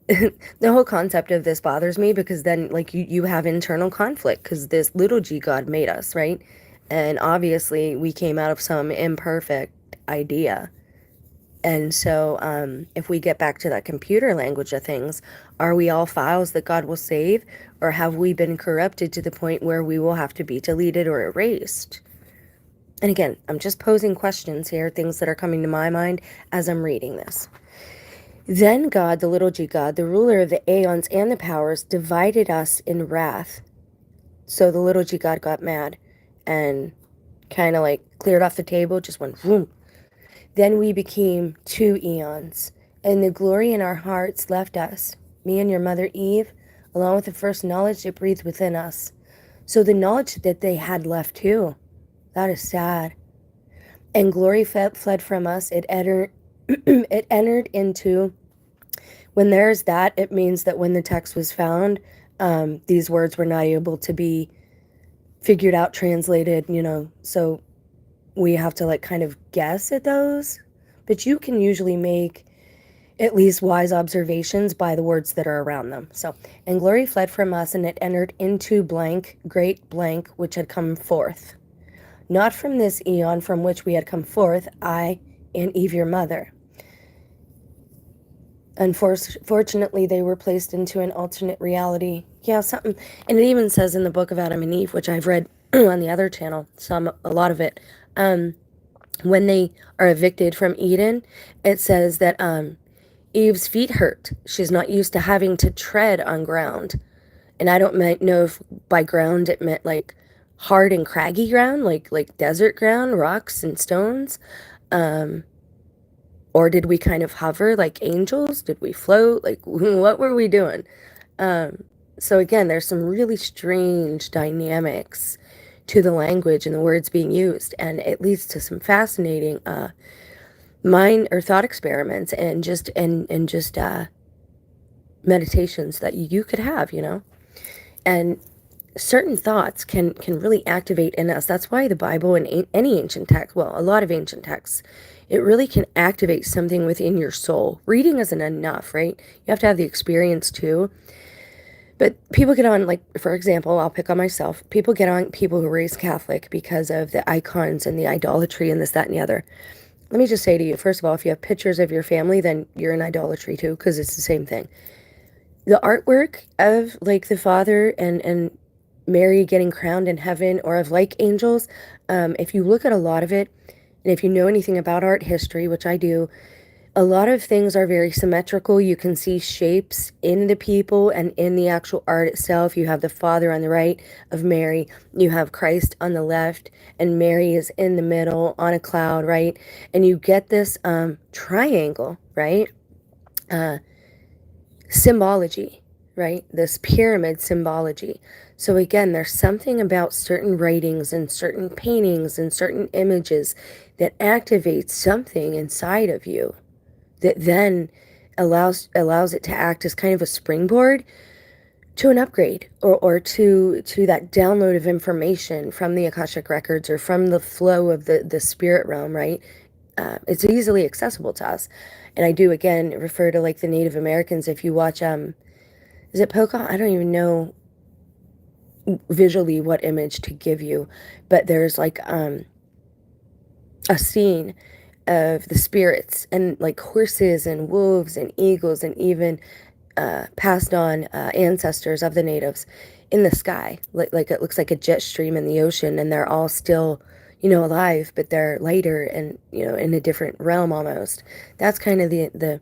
The whole concept of this bothers me, because then, like, you have internal conflict, because this little g God made us, right? And obviously we came out of some imperfect idea. And so if we get back to that computer language of things, are we all files that God will save, or have we been corrupted to the point where we will have to be deleted or erased? And again, I'm just posing questions here, things that are coming to my mind as I'm reading this. Then God, the little g God, the ruler of the aeons and the powers, divided us in wrath. So the little g God got mad and kind of like cleared off the table, just went boom. Then we became 2 eons, and the glory in our hearts left us, me and your mother Eve, along with the first knowledge that breathed within us. So the knowledge that they had left too. That is sad. And glory fled from us. It entered it entered into... When there's that, it means that when the text was found, these words were not able to be figured out, translated, so we have to like kind of guess at those. But you can usually make at least wise observations by the words that are around them. So, and glory fled from us, and it entered into blank, great blank, which had come forth. Not from this eon from which we had come forth, I and Eve your mother. Unfortunately, they were placed into an alternate reality. Yeah, something. And it even says in the book of Adam and Eve, which I've read on the other channel, a lot of it, when they are evicted from Eden, it says that Eve's feet hurt. She's not used to having to tread on ground. And I don't know if by ground it meant like hard and craggy ground, like desert ground, rocks and stones. Or did we kind of hover like angels? Did we float? Like, what were we doing? So again, there's some really strange dynamics to the language and the words being used, and it leads to some fascinating mind or thought experiments and just meditations that you could have, and certain thoughts can really activate in us. That's why the Bible and any ancient text, well, a lot of ancient texts, it really can activate something within your soul. Reading isn't enough, right? You have to have the experience too. But people get on, like, for example, I'll pick on myself. People get on people who are raised Catholic because of the icons and the idolatry and this, that, and the other. Let me just say to you, first of all, if you have pictures of your family, then you're in idolatry too, because it's the same thing. The artwork of, like, the Father and Mary getting crowned in heaven, or of like angels, if you look at a lot of it, and if you know anything about art history, which I do, a lot of things are very symmetrical. You can see shapes in the people and in the actual art itself. You have the Father on the right of Mary. You have Christ on the left, and Mary is in the middle on a cloud, right? And you get this triangle, right? Symbology, right? This pyramid symbology. So again, there's something about certain writings and certain paintings and certain images that activates something inside of you that then allows it to act as kind of a springboard to an upgrade, or to that download of information from the Akashic records or from the flow of the spirit realm, right? It's easily accessible to us. And I do, again, refer to like the Native Americans. If you watch, is it Pocahontas? I don't even know visually what image to give you, but there's like a scene of the spirits and like horses and wolves and eagles and even passed on ancestors of the natives in the sky, like it looks like a jet stream in the ocean, and they're all still alive, but they're lighter and in a different realm almost. That's kind of the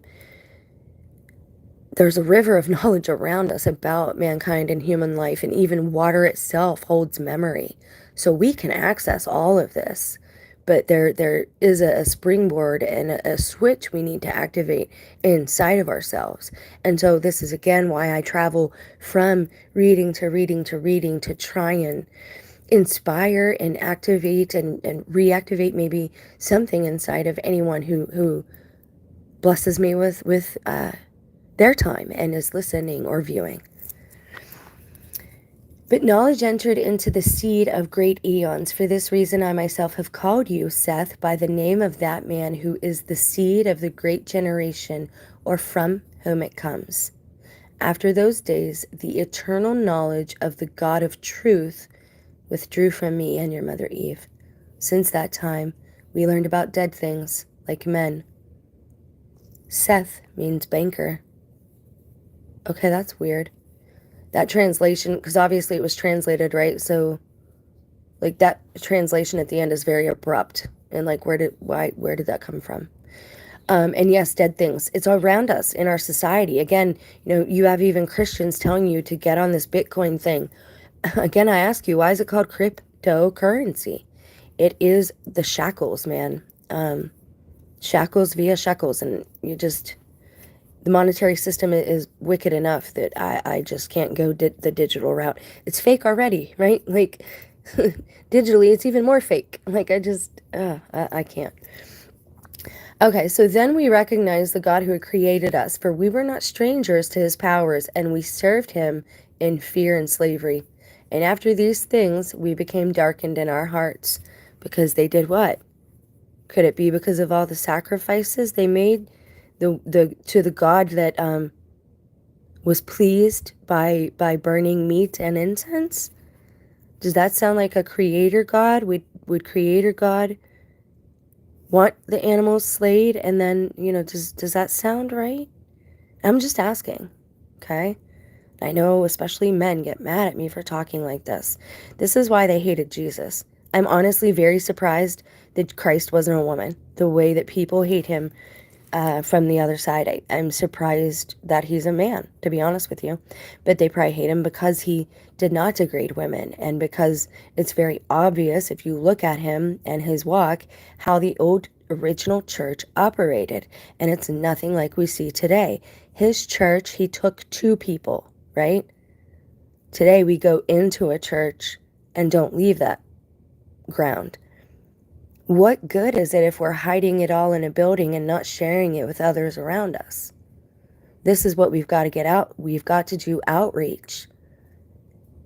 there's a river of knowledge around us about mankind and human life, and even water itself holds memory, so we can access all of this. But there is a springboard and a switch we need to activate inside of ourselves. And so this is, again, why I travel from reading to reading to reading to try and inspire and activate and reactivate maybe something inside of anyone who blesses me with their time and is listening or viewing. But knowledge entered into the seed of great eons. For this reason I myself have called you, Seth, by the name of that man who is the seed of the great generation, or from whom it comes. After those days, the eternal knowledge of the God of truth withdrew from me and your mother Eve. Since that time, we learned about dead things, like men. Seth means banker. Okay, that's weird. That translation, because obviously it was translated, right? So, like, that translation at the end is very abrupt. And, like, where did that come from? And yes, dead things. It's around us in our society. Again, you have even Christians telling you to get on this Bitcoin thing. Again, I ask you, why is it called cryptocurrency? It is the shackles, man. Shackles via shekels. And the monetary system is wicked enough that I just can't go the digital route. It's fake already, right? Like, digitally, it's even more fake. Like, I can't. Okay, so then we recognize the God who had created us, for we were not strangers to his powers, and we served him in fear and slavery. And after these things, we became darkened in our hearts, because they did what? Could it be because of all the sacrifices they made to the God that was pleased by burning meat and incense? Does that sound like a creator God? Would creator God want the animals slayed? And then, does that sound right? I'm just asking, okay? I know especially men get mad at me for talking like this. This is why they hated Jesus. I'm honestly very surprised that Christ wasn't a woman, the way that people hate him from the other side. I'm surprised that he's a man, to be honest with you. But they probably hate him because he did not degrade women, and because it's very obvious if you look at him and his walk how the old original church operated, and it's nothing like we see today. His church, he took two people, right? Today we go into a church and don't leave that ground. What good is it if we're hiding it all in a building and not sharing it with others around us? This is what we've got to get out. We've got to do outreach.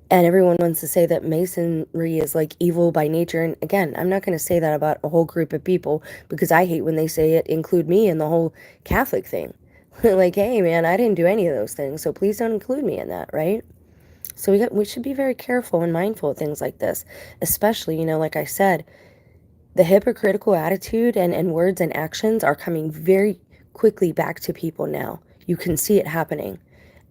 And everyone wants to say that Masonry is like evil by nature. And again, I'm not going to say that about a whole group of people, because I hate when they say it, include me in the whole Catholic thing. Like, hey, man, I didn't do any of those things, so please don't include me in that, right? So we should be very careful and mindful of things like this, especially, like I said, the hypocritical attitude and words and actions are coming very quickly back to people now. You can see it happening.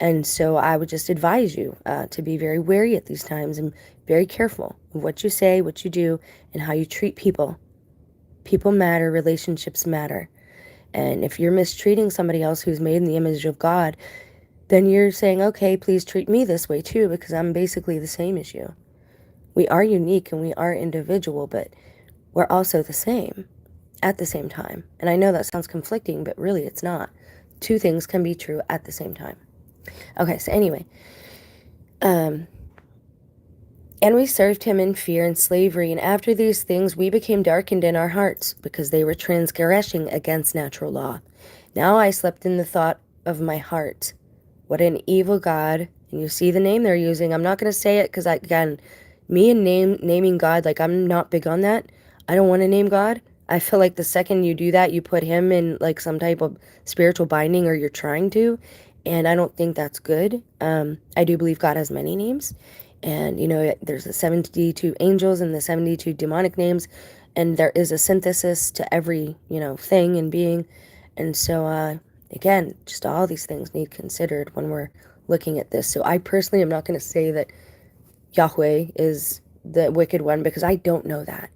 And so I would just advise you to be very wary at these times and very careful of what you say, what you do, and how you treat people. People matter. Relationships matter. And if you're mistreating somebody else who's made in the image of God, then you're saying, okay, please treat me this way too, because I'm basically the same as you. We are unique and we are individual, but we're also the same at the same time. And I know that sounds conflicting, but really it's not. Two things can be true at the same time. Okay, so anyway. And we served him in fear and slavery. And after these things, we became darkened in our hearts, because they were transgressing against natural law. Now I slept in the thought of my heart. What an evil God. And you see the name they're using. I'm not going to say it because, again, me and naming God, like, I'm not big on that. I don't want to name God. I feel like the second you do that, you put him in like some type of spiritual binding, or you're trying to. And I don't think that's good. I do believe God has many names. And, there's the 72 angels and the 72 demonic names. And there is a synthesis to every, thing and being. And so, again, just all these things need considered when we're looking at this. So I personally am not going to say that Yahweh is the wicked one, because I don't know that,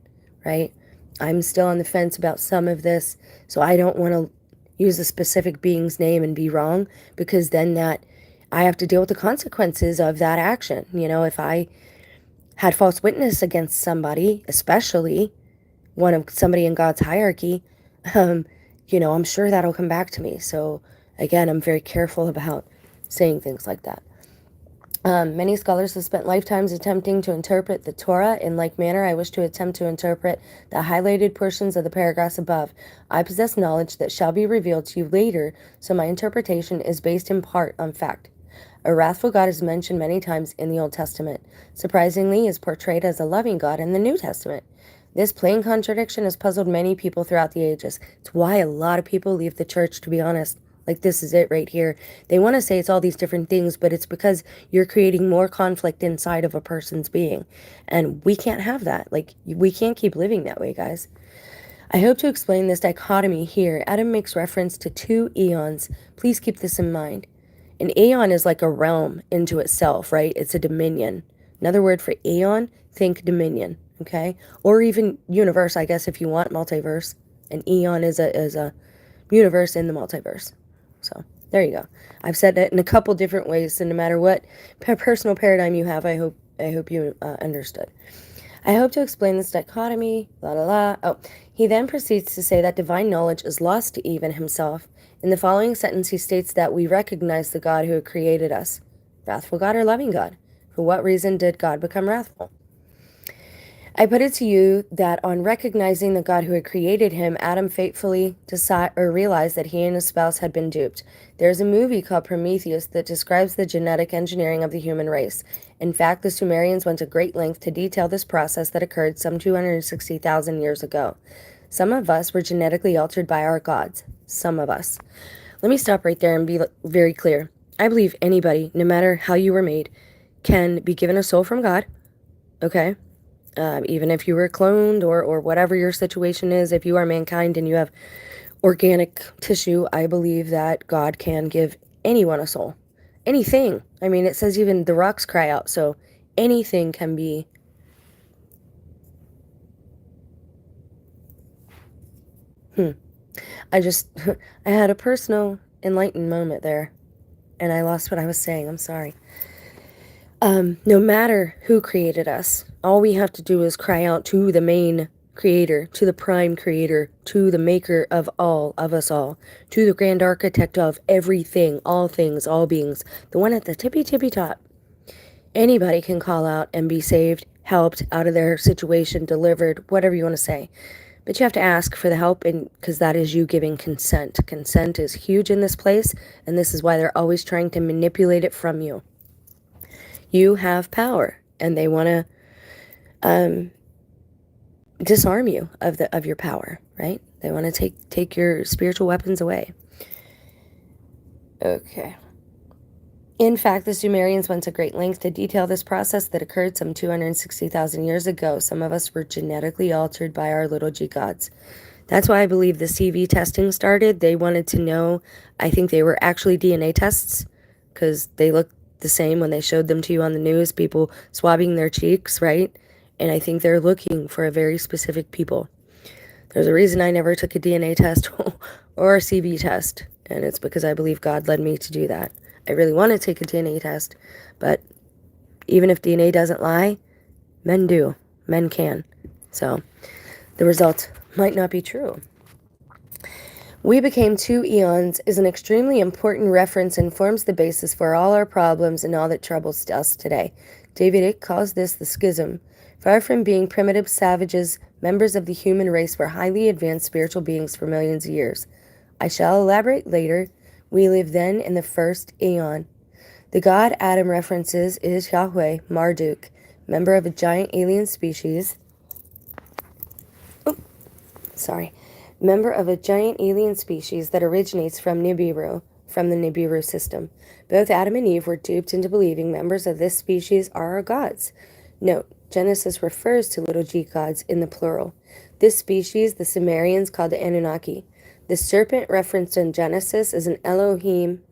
right? I'm still on the fence about some of this, so I don't want to use a specific being's name and be wrong, because then that I have to deal with the consequences of that action. If I had false witness against somebody, especially somebody in God's hierarchy, I'm sure that'll come back to me. So again, I'm very careful about saying things like that. Many scholars have spent lifetimes attempting to interpret the Torah. In like manner, I wish to attempt to interpret the highlighted portions of the paragraphs above. I possess knowledge that shall be revealed to you later, so my interpretation is based in part on fact. A wrathful God is mentioned many times in the Old Testament. Surprisingly, he is portrayed as a loving God in the New Testament. This plain contradiction has puzzled many people throughout the ages. It's why a lot of people leave the church, to be honest. Like, this is it right here. They want to say it's all these different things, but it's because you're creating more conflict inside of a person's being. And we can't have that. Like, we can't keep living that way, guys. I hope to explain this dichotomy here. Adam makes reference to 2 eons. Please keep this in mind. An aeon is like a realm into itself, right? It's a dominion. Another word for aeon, think dominion, okay? Or even universe, I guess, if you want multiverse. An eon is a universe in the multiverse. So there you go. I've said that in a couple different ways, so no matter what personal paradigm you have, I hope you understood. I hope to explain this dichotomy, la la la. Oh, he then proceeds to say that divine knowledge is lost to Eve and himself. In the following sentence, he states that we recognize the God who created us. Wrathful God or loving God? For what reason did God become wrathful? I put it to you that on recognizing the God who had created him, Adam faithfully realized that he and his spouse had been duped. There's a movie called Prometheus that describes the genetic engineering of the human race. In fact, the Sumerians went to great length to detail this process that occurred some 260,000 years ago. Some of us were genetically altered by our gods. Some of us. Let me stop right there and be very clear. I believe anybody, no matter how you were made, can be given a soul from God, okay? Even if you were cloned or whatever your situation is, if you are mankind and you have organic tissue, I believe that God can give anyone a soul. Anything. I mean, it says even the rocks cry out, so anything can be. I had a personal enlightened moment there, and I lost what I was saying. I'm sorry. No matter who created us, all we have to do is cry out to the main creator, to the prime creator, to the maker of all, of us all, to the grand architect of everything, all things, all beings, the one at the tippy top. Anybody can call out and be saved, helped out of their situation, delivered, whatever you want to say. But you have to ask for the help, and because that is you giving consent. Consent is huge in this place, and this is why they're always trying to manipulate it from you. You have power, and they want to disarm you of your power, right? They want to take your spiritual weapons away. Okay. In fact, the Sumerians went to great length to detail this process that occurred some 260,000 years ago. Some of us were genetically altered by our little g gods. That's why I believe the CV testing started. They wanted to know, I think they were actually DNA tests, because they looked the same when they showed them to you on the news, people swabbing their cheeks, right? And I think they're looking for a very specific people. There's a reason I never took a DNA test or a CV test, and it's because I believe God led me to do that. I really want to take a DNA test, but even if DNA doesn't lie, men do. Men can. So the result might not be true. We became 2 eons is an extremely important reference and forms the basis for all our problems and all that troubles us today. David Icke calls this the schism. Far from being primitive savages, members of the human race were highly advanced spiritual beings for millions of years. I shall elaborate later. We live then in the first aeon. The god Adam references is Yahweh, Marduk, member of a giant alien species. Member of a giant alien species that originates from Nibiru, from the Nibiru system. Both Adam and Eve were duped into believing members of this species are our gods. Note, Genesis refers to little g gods in the plural. This species, the Sumerians called the Anunnaki. The serpent referenced in Genesis as an Elohim,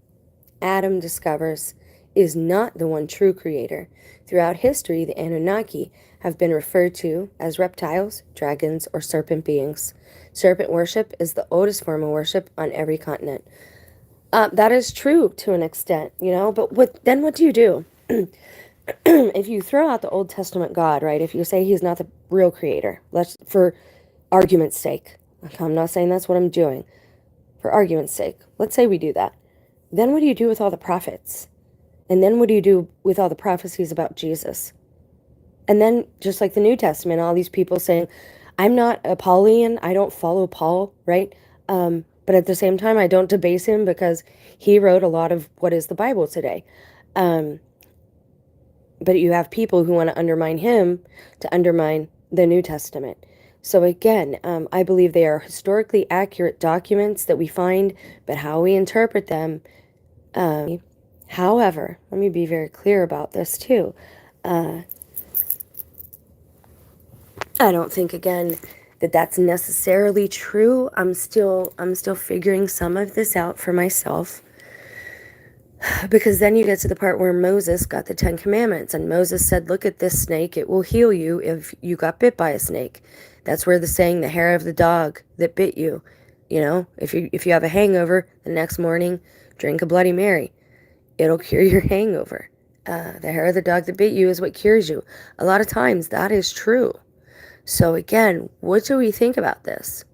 Adam discovers, is not the one true creator. Throughout history, the Anunnaki have been referred to as reptiles, dragons, or serpent beings. Serpent worship is the oldest form of worship on every continent. That is true to an extent, but what do you do? If you throw out the Old Testament God, right, if you say he's not the real creator, for argument's sake, I'm not saying that's what I'm doing, for argument's sake, let's say we do that. Then what do you do with all the prophets? And then what do you do with all the prophecies about Jesus? And then, just like the New Testament, all these people saying, I'm not a Paulian, I don't follow Paul, right? But at the same time, I don't debase him because he wrote a lot of what is the Bible today. But you have people who want to undermine him to undermine the New Testament. So again, I believe they are historically accurate documents that we find, but how we interpret them. However, let me be very clear about this too. I don't think, again, that that's necessarily true. I'm still figuring some of this out for myself. Because then you get to the part where Moses got the 10 Commandments, and Moses said, look at this snake, it will heal you if you got bit by a snake. That's where the saying, the hair of the dog that bit you, if you have a hangover, the next morning, drink a Bloody Mary. It'll cure your hangover. The hair of the dog that bit you is what cures you. A lot of times that is true. So again, what do we think about this?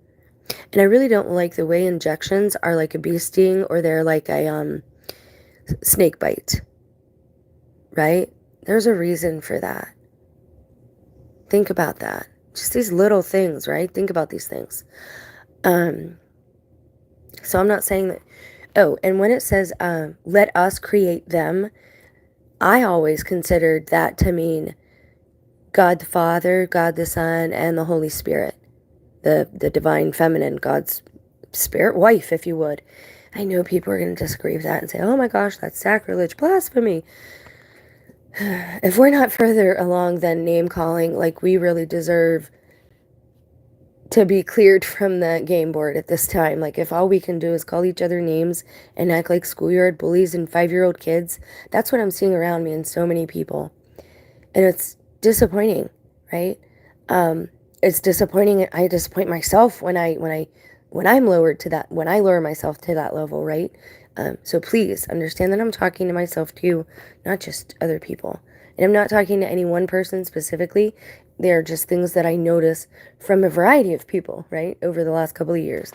And I really don't like the way injections are like a bee sting, or they're like a snake bite, right? There's a reason for that. Think about that. Just these little things, right? Think about these things. So I'm not saying that. Oh, and when it says, let us create them, I always considered that to mean God the Father, God the Son, and the Holy Spirit. The divine feminine, God's spirit wife, if you would. I know people are going to disagree with that and say, oh my gosh, that's sacrilege, blasphemy. If we're not further along than name calling, like, we really deserve to be cleared from the game board at this time. Like, if all we can do is call each other names and act like schoolyard bullies and 5-year-old kids, that's what I'm seeing around me in so many people. And it's disappointing, right? It's disappointing. I disappoint myself when I'm lowered to that, when I lower myself to that level, right? So please understand that I'm talking to myself too, not just other people. And I'm not talking to any one person specifically. They're just things that I notice from a variety of people, right, over the last couple of years.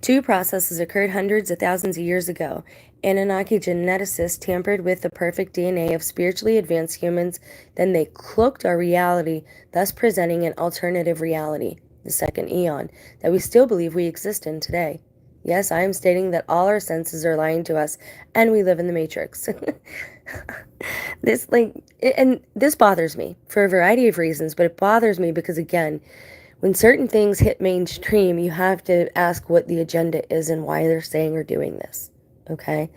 Two processes occurred hundreds of thousands of years ago. Anunnaki geneticists tampered with the perfect DNA of spiritually advanced humans, then they cloaked our reality, thus presenting an alternative reality, the second eon, that we still believe we exist in today. Yes, I am stating that all our senses are lying to us, and we live in the Matrix. This bothers me for a variety of reasons, but it bothers me because, again, when certain things hit mainstream, you have to ask what the agenda is and why they're saying or doing this, okay?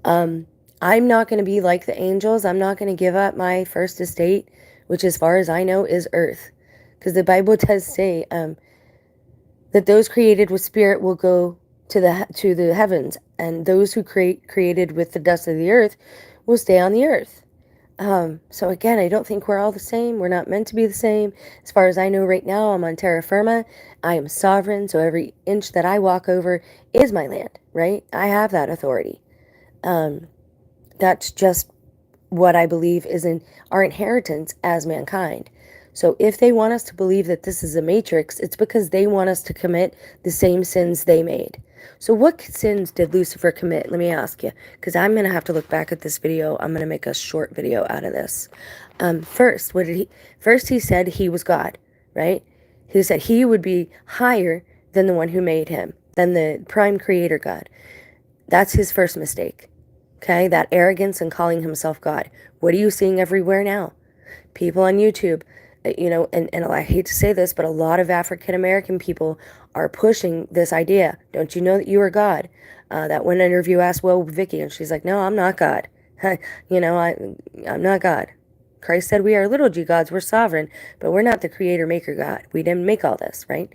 I'm not going to be like the angels. I'm not going to give up my first estate, which, as far as I know, is earth. Because the Bible does say that those created with spirit will go to the heavens, and those who created with the dust of the earth will stay on the earth. So again, I don't think we're all the same. We're not meant to be the same. As far as I know right now, I'm on terra firma. I am sovereign, so every inch that I walk over is my land, right? I have that authority. That's just what I believe is in our inheritance as mankind. So if they want us to believe that this is a matrix, it's because they want us to commit the same sins they made. So what sins did Lucifer commit? Let me ask you, because I'm going to have to look back at this video. I'm going to make a short video out of this. First, he said he was God, right? He said he would be higher than the one who made him, than the prime creator God. That's his first mistake. Okay, that arrogance and calling himself God. What are you seeing everywhere now? People on YouTube, and I hate to say this, but a lot of African American people are pushing this idea. Don't you know that you are God? That one interview asked, well, Vicky, and she's like, no, I'm not God. I'm not God. Christ said we are little g gods, we're sovereign, but we're not the creator maker God. We didn't make all this, right?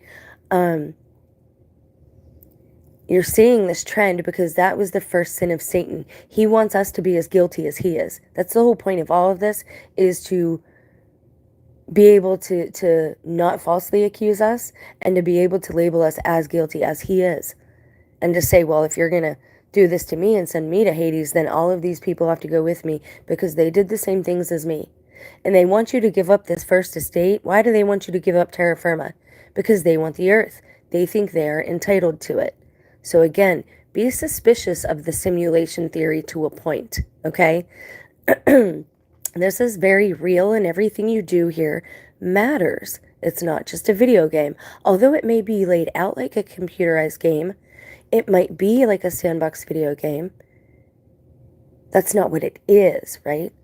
You're seeing this trend because that was the first sin of Satan. He wants us to be as guilty as he is. That's the whole point of all of this, is to be able to not falsely accuse us and to be able to label us as guilty as he is. And to say, well, if you're going to do this to me and send me to Hades, then all of these people have to go with me because they did the same things as me. And they want you to give up this first estate. Why do they want you to give up terra firma? Because they want the earth. They think they're entitled to it. So again, be suspicious of the simulation theory to a point, okay? This is very real, and everything you do here matters. It's not just a video game. Although it may be laid out like a computerized game, it might be like a sandbox video game. That's not what it is, right?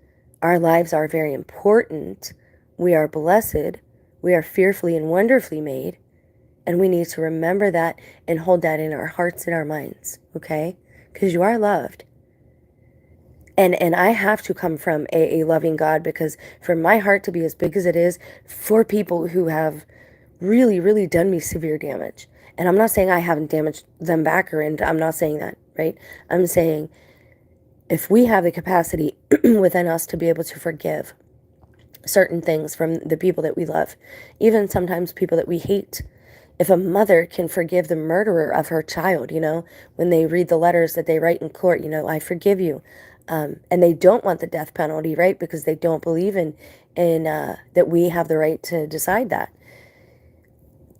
Our lives are very important. We are blessed. We are fearfully and wonderfully made. And we need to remember that and hold that in our hearts and our minds, okay? Because you are loved. And I have to come from a loving God, because for my heart to be as big as it is for people who have really, really done me severe damage. And I'm not saying I haven't damaged them back, I'm not saying that, right? I'm saying if we have the capacity within us to be able to forgive certain things from the people that we love, even sometimes people that we hate. If a mother can forgive the murderer of her child, when they read the letters that they write in court, I forgive you. And they don't want the death penalty, right? Because they don't believe in that we have the right to decide that.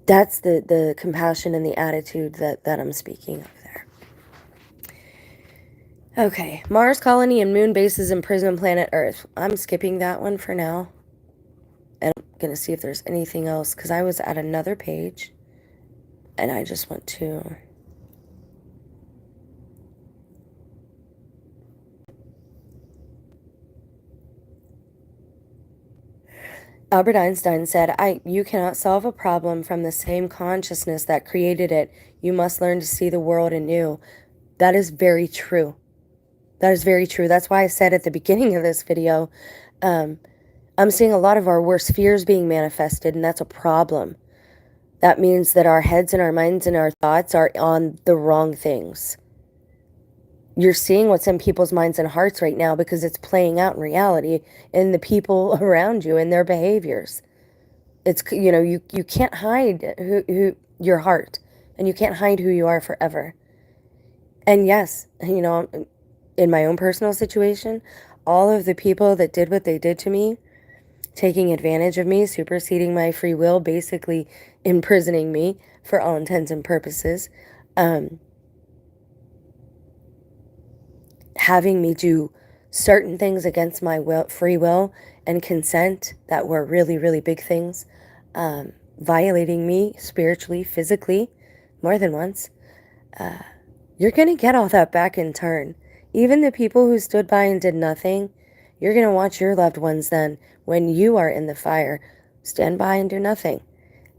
That's the compassion and the attitude that I'm speaking of there. Okay, Mars colony and moon bases in prison planet Earth. I'm skipping that one for now. And I'm going to see if there's anything else, because I was at another page. And I just want to... Albert Einstein said, you cannot solve a problem from the same consciousness that created it. You must learn to see the world anew. That is very true. That is very true. That's why I said at the beginning of this video, I'm seeing a lot of our worst fears being manifested, and that's a problem. That means that our heads and our minds and our thoughts are on the wrong things. You're seeing what's in people's minds and hearts right now because it's playing out in reality in the people around you and their behaviors. It's, you can't hide who your heart, and you can't hide who you are forever. And yes, in my own personal situation, all of the people that did what they did to me, taking advantage of me, superseding my free will, basically imprisoning me for all intents and purposes, having me do certain things against my free will and consent that were really, really big things, violating me spiritually, physically, more than once, you're going to get all that back in turn. Even the people who stood by and did nothing, you're going to watch your loved ones then, when you are in the fire, stand by and do nothing.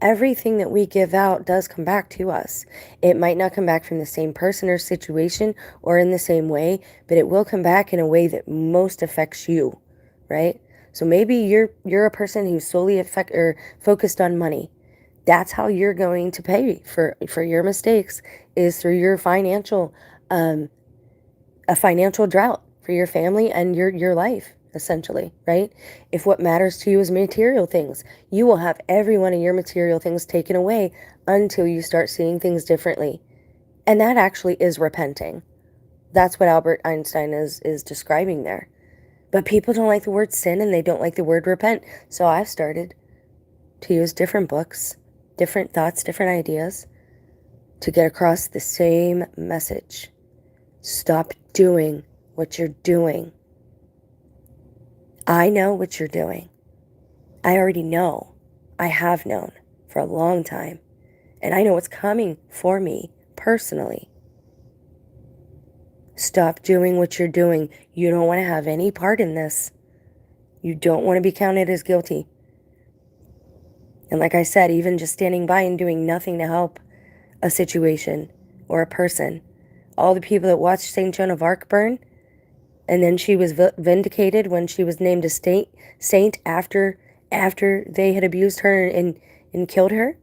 Everything that we give out does come back to us. It might not come back from the same person or situation or in the same way, but it will come back in a way that most affects you, right? So maybe you're a person who's solely focused on money. That's how you're going to pay for your mistakes, is through your financial a financial drought for your family and your life, essentially, right? If what matters to you is material things, you will have every one of your material things taken away until you start seeing things differently. And that actually is repenting. That's what Albert Einstein is describing there. But people don't like the word sin, and they don't like the word repent. So I've started to use different books, different thoughts, different ideas to get across the same message. Stop doing what you're doing. I know what you're doing. I already know. I have known for a long time. And I know what's coming for me personally. Stop doing what you're doing. You don't want to have any part in this. You don't want to be counted as guilty. And like I said, even just standing by and doing nothing to help a situation or a person. All the people that watched St. Joan of Arc burn, and then she was vindicated when she was named a saint after they had abused her and killed her.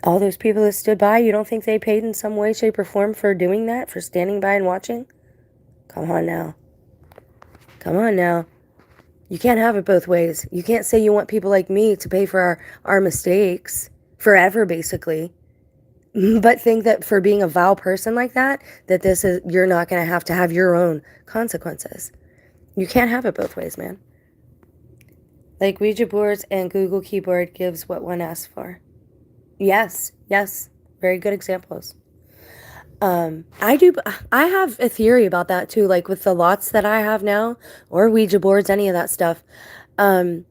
All those people that stood by, you don't think they paid in some way, shape, or form for doing that, for standing by and watching? Come on now. Come on now. You can't have it both ways. You can't say you want people like me to pay for our mistakes forever, basically. But think that for being a vile person like that you're not going to have your own consequences. You can't have it both ways, man. Like Ouija boards and Google keyboard gives what one asks for. Yes. Very good examples. I have a theory about that too, like with the lots that I have now, or Ouija boards, any of that stuff. That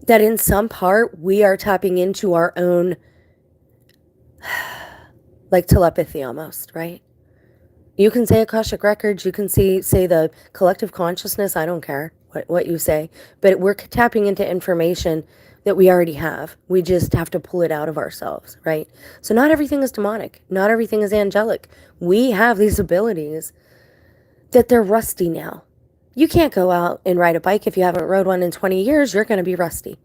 in some part, we are tapping into our own like telepathy almost, right? You can say Akashic Records, you can say the collective consciousness, I don't care what you say, but we're tapping into information that we already have. We just have to pull it out of ourselves, right? So not everything is demonic. Not everything is angelic. We have these abilities that they're rusty now. You can't go out and ride a bike if you haven't rode one in 20 years. You're going to be rusty.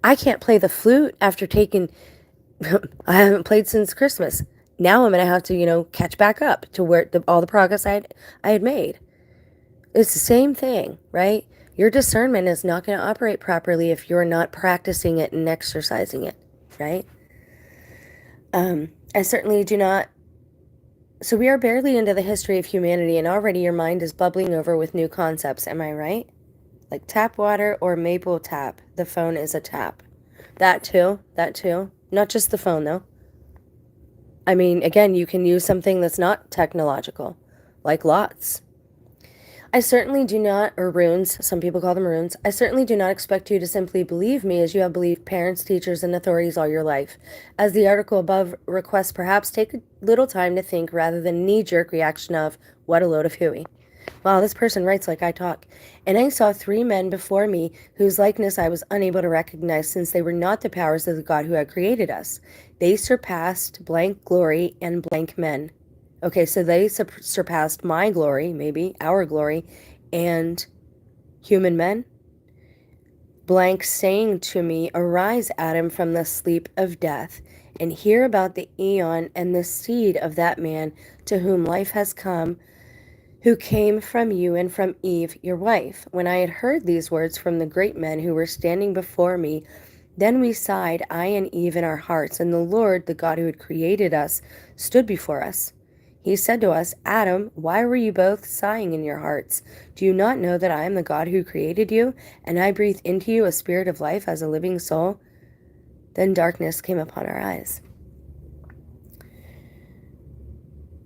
I can't play the flute after taking, I haven't played since Christmas. Now I'm going to have to, catch back up to where all the progress I had made. It's the same thing, right? Your discernment is not going to operate properly if you're not practicing it and exercising it, right? I certainly do not. So we are barely into the history of humanity, and already your mind is bubbling over with new concepts. Am I right? Like tap water or maple tap. The phone is a tap. That too. Not just the phone, though. I mean, again, you can use something that's not technological, like lots. I certainly do not, or runes, some people call them runes. I certainly do not expect you to simply believe me as you have believed parents, teachers, and authorities all your life. As the article above requests, perhaps take a little time to think rather than knee-jerk reaction of, what a load of hooey. Wow, this person writes like I talk. And I saw 3 men before me whose likeness I was unable to recognize since they were not the powers of the God who had created us. They surpassed blank glory and blank men. Okay, so they surpassed my glory, maybe, our glory, and human men. Blank saying to me, arise, Adam, from the sleep of death, and hear about the eon and the seed of that man to whom life has come, who came from you and from Eve, your wife. When I had heard these words from the great men who were standing before me, then we sighed, I and Eve, in our hearts, and the Lord, the God who had created us, stood before us. He said to us, Adam, why were you both sighing in your hearts? Do you not know that I am the God who created you, and I breathed into you a spirit of life as a living soul? Then darkness came upon our eyes.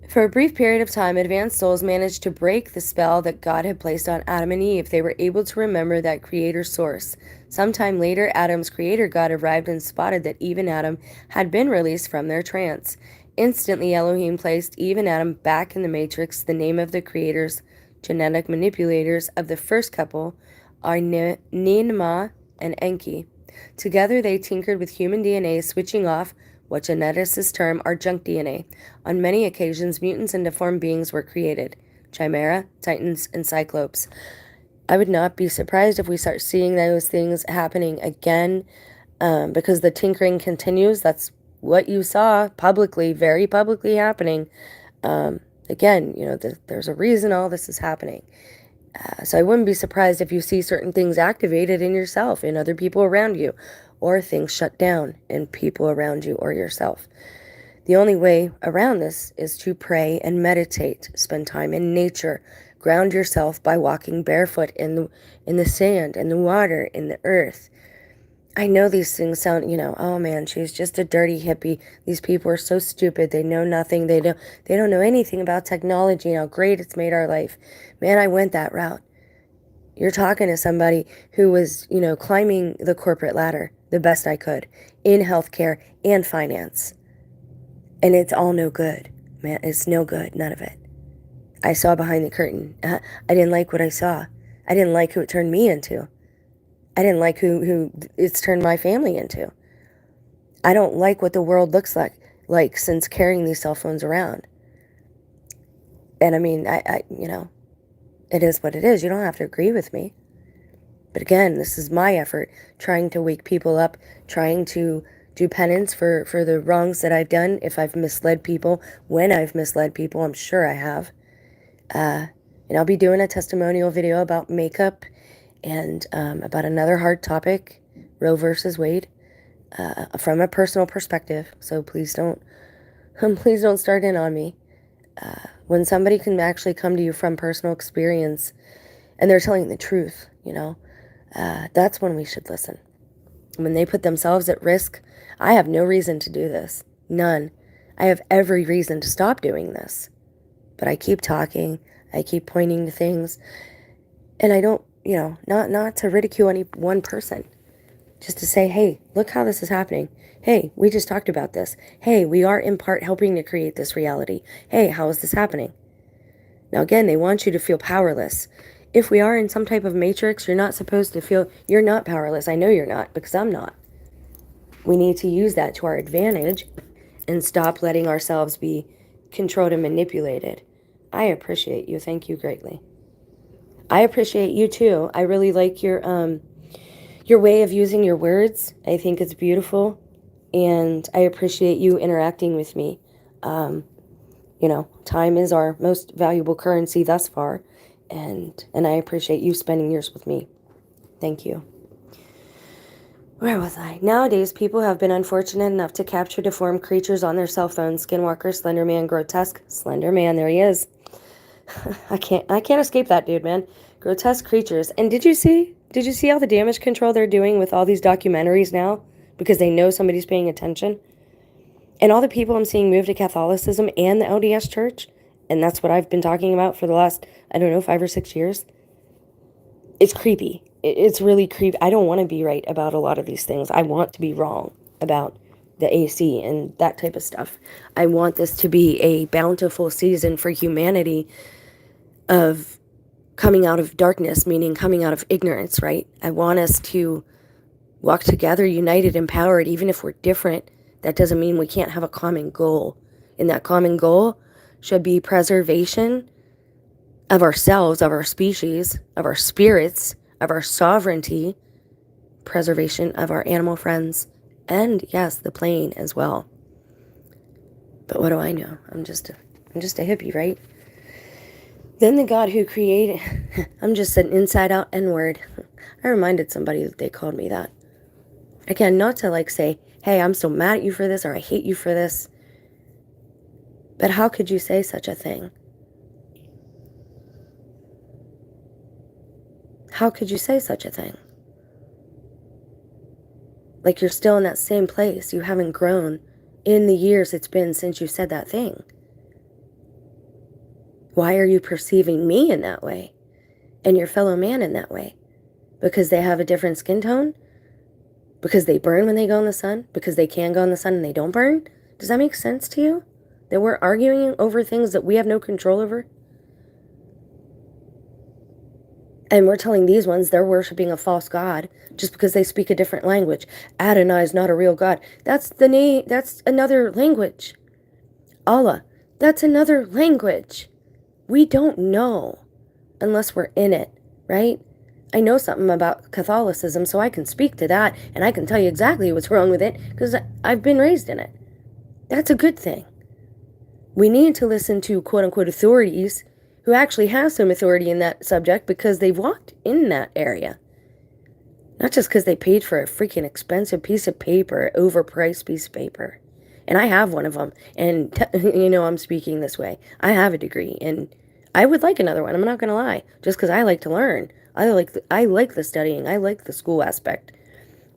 For a brief period of time, advanced souls managed to break the spell that God had placed on Adam and Eve. They were able to remember that creator source. Sometime later, Adam's creator God arrived and spotted that Eve and Adam had been released from their trance. Instantly, Elohim placed Eve and Adam back in the matrix. The name of the creators, genetic manipulators of the first couple, are Ninma and Enki. Together, they tinkered with human DNA, switching off what geneticists term our junk DNA. On many occasions, mutants and deformed beings were created. Chimera, Titans, and Cyclopes. I would not be surprised if we start seeing those things happening again, because the tinkering continues. That's what you saw publicly, very publicly happening. Again, there's a reason all this is happening. So I wouldn't be surprised if you see certain things activated in yourself, in other people around you, or things shut down in people around you or yourself. The only way around this is to pray and meditate, spend time in nature, ground yourself by walking barefoot in the sand, in the water, in the earth. I know these things sound, oh man, she's just a dirty hippie. These people are so stupid. They know nothing. They don't know anything about technology and how great it's made our life. Man, I went that route. You're talking to somebody who was, climbing the corporate ladder the best I could in healthcare and finance. And it's all no good, man. It's no good. None of it. I saw behind the curtain. I didn't like what I saw. I didn't like who it turned me into. I didn't like who it's turned my family into. I don't like what the world looks like since carrying these cell phones around. And I mean, it is what it is. You don't have to agree with me. But again, this is my effort, trying to wake people up, trying to do penance for the wrongs that I've done. If I've misled people, when I've misled people, I'm sure I have. And I'll be doing a testimonial video about makeup and about another hard topic, Roe versus Wade, from a personal perspective. So please don't start in on me. When somebody can actually come to you from personal experience and they're telling the truth, that's when we should listen. When they put themselves at risk, I have no reason to do this. None. I have every reason to stop doing this. But I keep talking. I keep pointing to things. And I don't, not to ridicule any one person. Just to say, hey, look how this is happening. Hey, we just talked about this. Hey, we are in part helping to create this reality. Hey, how is this happening? Now, again, they want you to feel powerless. If we are in some type of matrix, you're not supposed to feel you're not powerless. I know you're not, because I'm not. We need to use that to our advantage and stop letting ourselves be controlled and manipulated. I appreciate you. Thank you greatly. I appreciate you too. I really like your way of using your words. I think it's beautiful, and I appreciate you interacting with me. Time is our most valuable currency thus far, and I appreciate you spending yours with me. Thank you. Where was I? Nowadays, people have been unfortunate enough to capture deformed creatures on their cell phones. Skinwalker, Slender Man, Grotesque. Slender Man, there he is. I can't escape that dude, man. Grotesque creatures. And did you see all the damage control they're doing with all these documentaries now? Because they know somebody's paying attention? And all the people I'm seeing move to Catholicism and the LDS Church, and that's what I've been talking about for the last, 5 or 6 years. It's creepy. It's really creepy. I don't want to be right about a lot of these things. I want to be wrong about the AC and that type of stuff. I want this to be a bountiful season for humanity of coming out of darkness, meaning coming out of ignorance, right? I want us to walk together, united, empowered, even if we're different. That doesn't mean we can't have a common goal. And that common goal should be preservation of ourselves, of our species, of our spirits, of our sovereignty, preservation of our animal friends, and yes, the plane as well. But what do I know? I'm just a hippie, right? Then the God who created, I'm just an inside-out N-word. I reminded somebody that they called me that. Again, not to say, hey, I'm so mad at you for this, or I hate you for this. But how could you say such a thing? How could you say such a thing? Like you're still in that same place. You haven't grown in the years it's been since you said that thing. Why are you perceiving me in that way? And your fellow man in that way? Because they have a different skin tone? Because they burn when they go in the sun? Because they can go in the sun and they don't burn? Does that make sense to you? That we're arguing over things that we have no control over? And we're telling these ones they're worshiping a false god just because they speak a different language. Adonai is not a real god. That's the name. That's another language. Allah, that's another language. We don't know unless we're in it, right? I know something about Catholicism, so I can speak to that, and I can tell you exactly what's wrong with it because I've been raised in it. That's a good thing. We need to listen to quote-unquote authorities who actually have some authority in that subject because they've walked in that area. Not just because they paid for a freaking expensive piece of paper, overpriced piece of paper. And I have one of them, and I'm speaking this way. I have a degree, and I would like another one. I'm not going to lie, just because I like to learn. I like the studying. I like the school aspect,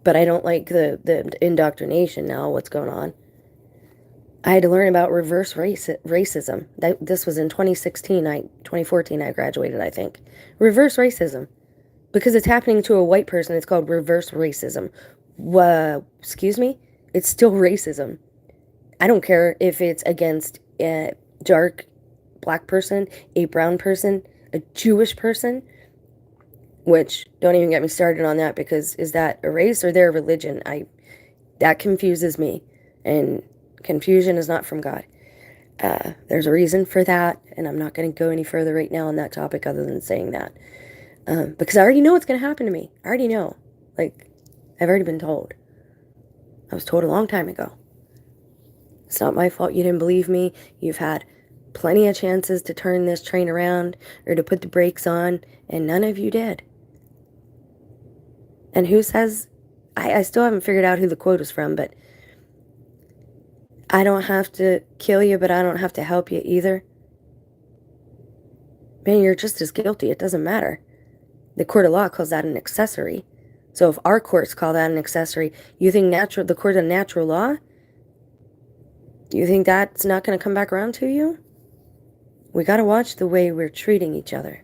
but I don't like the indoctrination now. What's going on? I had to learn about reverse racism. This was in 2014 I graduated, I think. Reverse racism. Because it's happening to a white person, it's called reverse racism. Excuse me? It's still racism. I don't care if it's against a dark black person, a brown person, a Jewish person, which don't even get me started on that because is that a race or their religion? That confuses me, and confusion is not from God. There's a reason for that, and I'm not going to go any further right now on that topic other than saying that. Because I already know what's going to happen to me. I already know. I've already been told. I was told a long time ago. It's not my fault you didn't believe me. You've had plenty of chances to turn this train around or to put the brakes on, and none of you did. And who says... I still haven't figured out who the quote is from, but... I don't have to kill you, but I don't have to help you either. Man, you're just as guilty. It doesn't matter. The court of law calls that an accessory. So if our courts call that an accessory, you think the court of natural law? Do you think that's not going to come back around to you? We got to watch the way we're treating each other.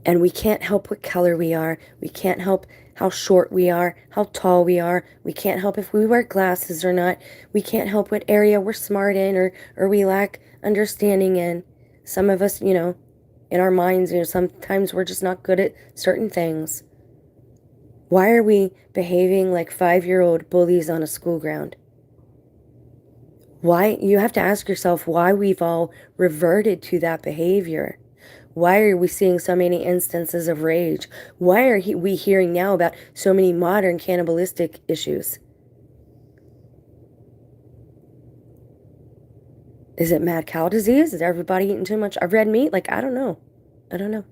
And we can't help what color we are. We can't help how short we are, how tall we are. We can't help if we wear glasses or not. We can't help what area we're smart in or we lack understanding in. Some of us, in our minds, sometimes we're just not good at certain things. Why are we behaving like 5-year-old bullies on a school ground? Why? You have to ask yourself why we've all reverted to that behavior. Why are we seeing so many instances of rage? Why are we hearing now about so many modern cannibalistic issues? Is it mad cow disease? Is everybody eating too much red meat? I don't know. I don't know.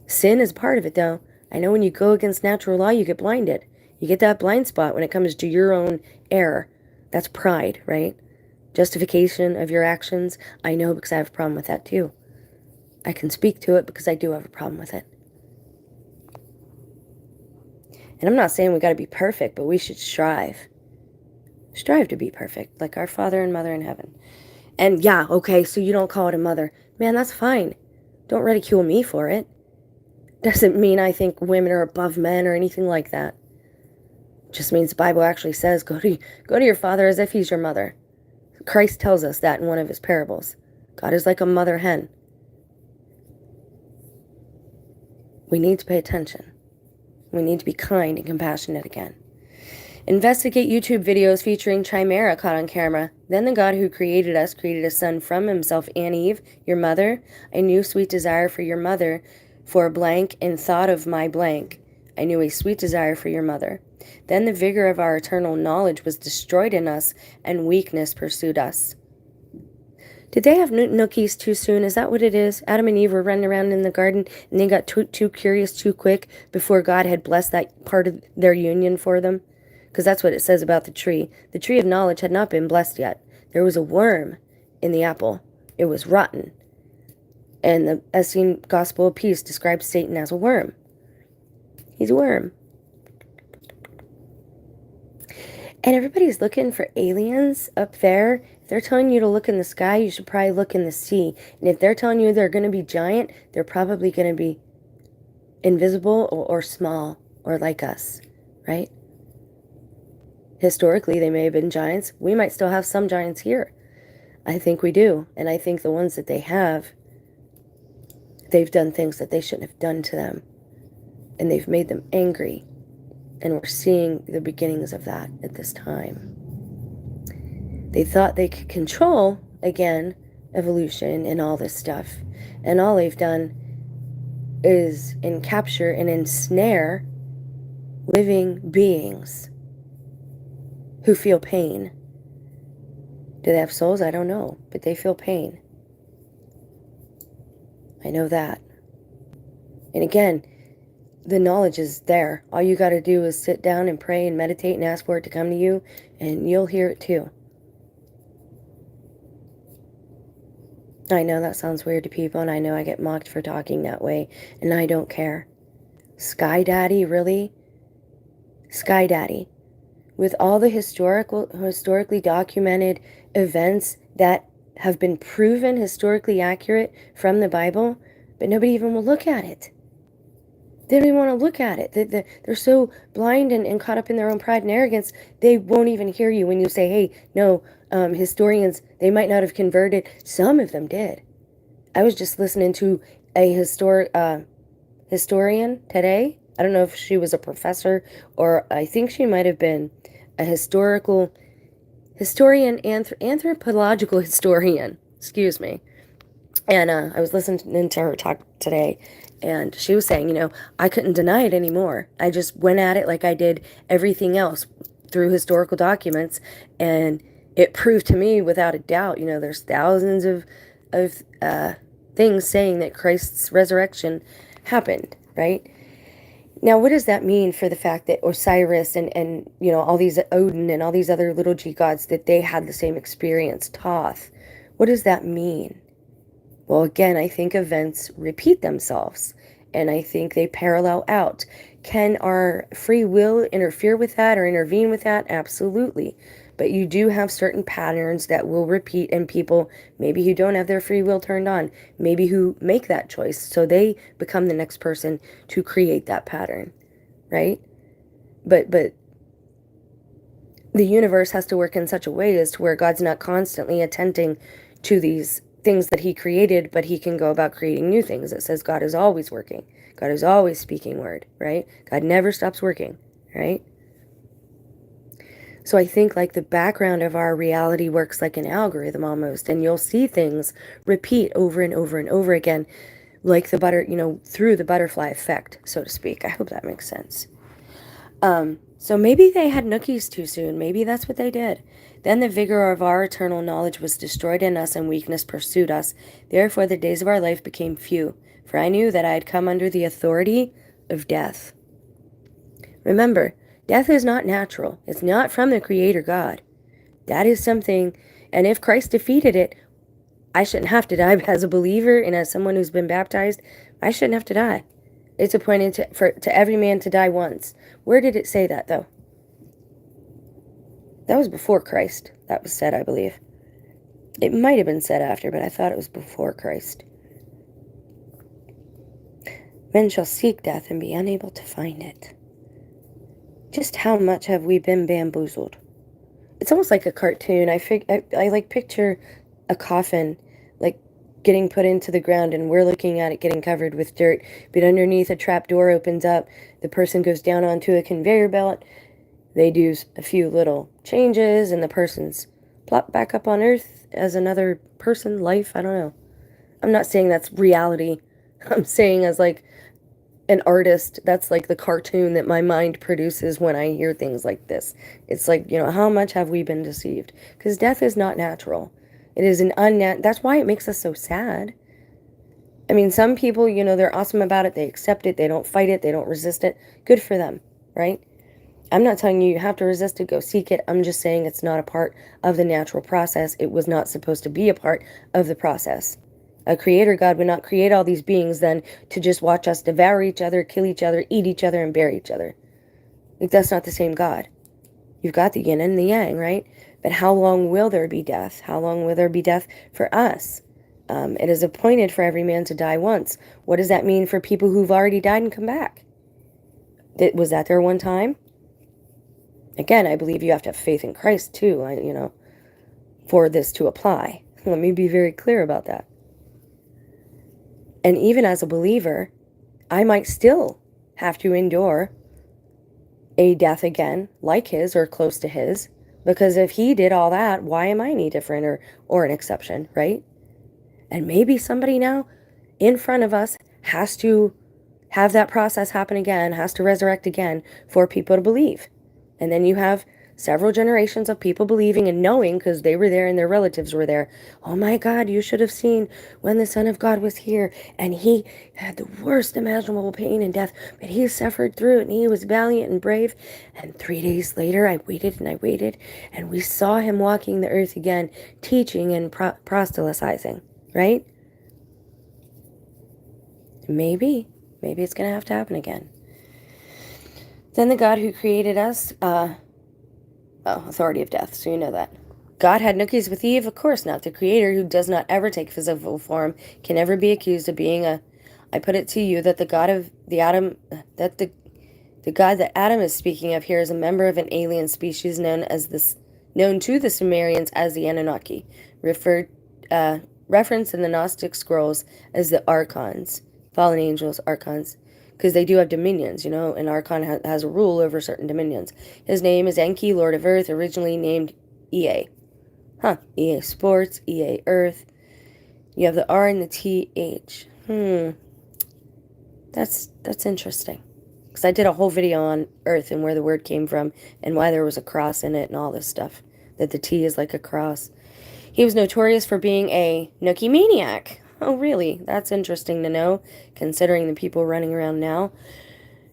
Sin is part of it, though. I know when you go against natural law, you get blinded. You get that blind spot when it comes to your own error. That's pride, right? Justification of your actions. I know because I have a problem with that, too. I can speak to it because I do have a problem with it. And I'm not saying we got to be perfect, but we should strive. Strive to be perfect, like our Father and Mother in heaven. And yeah, okay, so you don't call it a mother. Man, that's fine. Don't ridicule me for it. Doesn't mean I think women are above men or anything like that. Just means the Bible actually says go to your father as if he's your mother. Christ tells us that in one of his parables. God is like a mother hen. We need to pay attention. We need to be kind and compassionate again. Investigate YouTube videos featuring Chimera caught on camera. Then the God who created us created a son from himself and Eve, your mother. I knew sweet desire for your mother, for blank, and thought of my blank. I knew a sweet desire for your mother. Then the vigor of our eternal knowledge was destroyed in us, and weakness pursued us. Did they have nookies too soon? Is that what it is? Adam and Eve were running around in the garden, and they got too curious too quick before God had blessed that part of their union for them? Because that's what it says about the tree. The tree of knowledge had not been blessed yet. There was a worm in the apple. It was rotten. And the Essene Gospel of Peace describes Satan as a worm. He's a worm. And everybody's looking for aliens up there. If they're telling you to look in the sky, you should probably look in the sea. And if they're telling you they're going to be giant, they're probably going to be invisible or small or like us, right? Historically, they may have been giants. We might still have some giants here. I think we do. And I think the ones that they have, they've done things that they shouldn't have done to them. And they've made them angry. And we're seeing the beginnings of that at this time. They thought they could control, again, evolution and all this stuff. And all they've done is capture and ensnare living beings who feel pain. Do they have souls? I don't know. But they feel pain. I know that. And again, the knowledge is there. All you got to do is sit down and pray and meditate and ask for it to come to you, and you'll hear it too. I know that sounds weird to people, and I know I get mocked for talking that way, and I don't care. Sky Daddy, really? Sky Daddy. With all the historically documented events that have been proven historically accurate from the Bible, but nobody even will look at it. They don't even want to look at it. They're so blind and caught up in their own pride and arrogance, they won't even hear you when you say, hey, no, historians, they might not have converted. Some of them did. I was just listening to a historian today. I don't know if she was a professor, or I think she might have been a anthropological historian, excuse me. And I was listening to her talk today, and she was saying, I couldn't deny it anymore. I just went at it like I did everything else through historical documents, and it proved to me without a doubt, there's thousands of things saying that Christ's resurrection happened, right? Now, what does that mean for the fact that Osiris and all these Odin and all these other little g gods, that they had the same experience, Thoth? What does that mean? Well, again, I think events repeat themselves, and I think they parallel out. Can our free will interfere with that or intervene with that? Absolutely. But you do have certain patterns that will repeat in people, maybe who don't have their free will turned on, maybe who make that choice. So they become the next person to create that pattern, right? But the universe has to work in such a way as to where God's not constantly attending to these things that he created, but he can go about creating new things. It says God is always working. God is always speaking word, right? God never stops working, right? So I think like the background of our reality works like an algorithm almost, and you'll see things repeat over and over and over again, like through the butterfly effect, so to speak. I hope that makes sense. So maybe they had nookies too soon. Maybe that's what they did. Then the vigor of our eternal knowledge was destroyed in us, and weakness pursued us. Therefore the days of our life became few, for I knew that I had come under the authority of death. Remember, death is not natural. It's not from the Creator God. That is something, and if Christ defeated it, I shouldn't have to die. As a believer and as someone who's been baptized, I shouldn't have to die. It's appointed to every man to die once. Where did it say that, though? That was before Christ. That was said, I believe. It might have been said after, but I thought it was before Christ. Men shall seek death and be unable to find it. Just how much have we been bamboozled? It's almost like a cartoon. I like picture a coffin, like getting put into the ground, and we're looking at it getting covered with dirt, but underneath a trap door opens up, the person goes down onto a conveyor belt, they do a few little changes, and the person's plopped back up on earth as another person, life, I don't know. I'm not saying that's reality. I'm saying as like an artist, that's like the cartoon that my mind produces when I hear things like this. It's like, how much have we been deceived? Because death is not natural. It is an that's why it makes us so sad. I mean, some people, they're awesome about it. They accept it. They don't fight it. They don't resist it. Good for them, right? I'm not telling you have to resist it, go seek it. I'm just saying it's not a part of the natural process. It was not supposed to be a part of the process. A creator God would not create all these beings then to just watch us devour each other, kill each other, eat each other, and bury each other. Like, that's not the same God. You've got the yin and the yang, right? But how long will there be death? How long will there be death for us? It is appointed for every man to die once. What does that mean for people who've already died and come back? Was that there one time? Again, I believe you have to have faith in Christ too, for this to apply. Let me be very clear about that. And even as a believer, I might still have to endure a death again, like his or close to his, because if he did all that, why am I any different or an exception, right? And maybe somebody now in front of us has to have that process happen again, has to resurrect again for people to believe. And then you have several generations of people believing and knowing, because they were there and their relatives were there. Oh my God, you should have seen when the Son of God was here, and he had the worst imaginable pain and death, but he suffered through it, and he was valiant and brave. And 3 days later, I waited, and we saw him walking the earth again, teaching and proselytizing, right? Maybe it's going to have to happen again. Then the God who created us, authority of death, so you know that. God had nookies with Eve? Of course not. The Creator, who does not ever take physical form, can never be accused of being I put it to you that the God of the Adam, that the God that Adam is speaking of here is a member of an alien species known to the Sumerians as the Anunnaki, referenced in the Gnostic scrolls as the archons, fallen angels, archons. Because they do have dominions, an archon has a rule over certain dominions. His name is Enki, Lord of Earth, originally named EA. EA Sports, EA Earth. You have the R and the TH. That's interesting. Because I did a whole video on Earth and where the word came from and why there was a cross in it and all this stuff. That the T is like a cross. He was notorious for being a nookie maniac. Oh, really? That's interesting to know, considering the people running around now.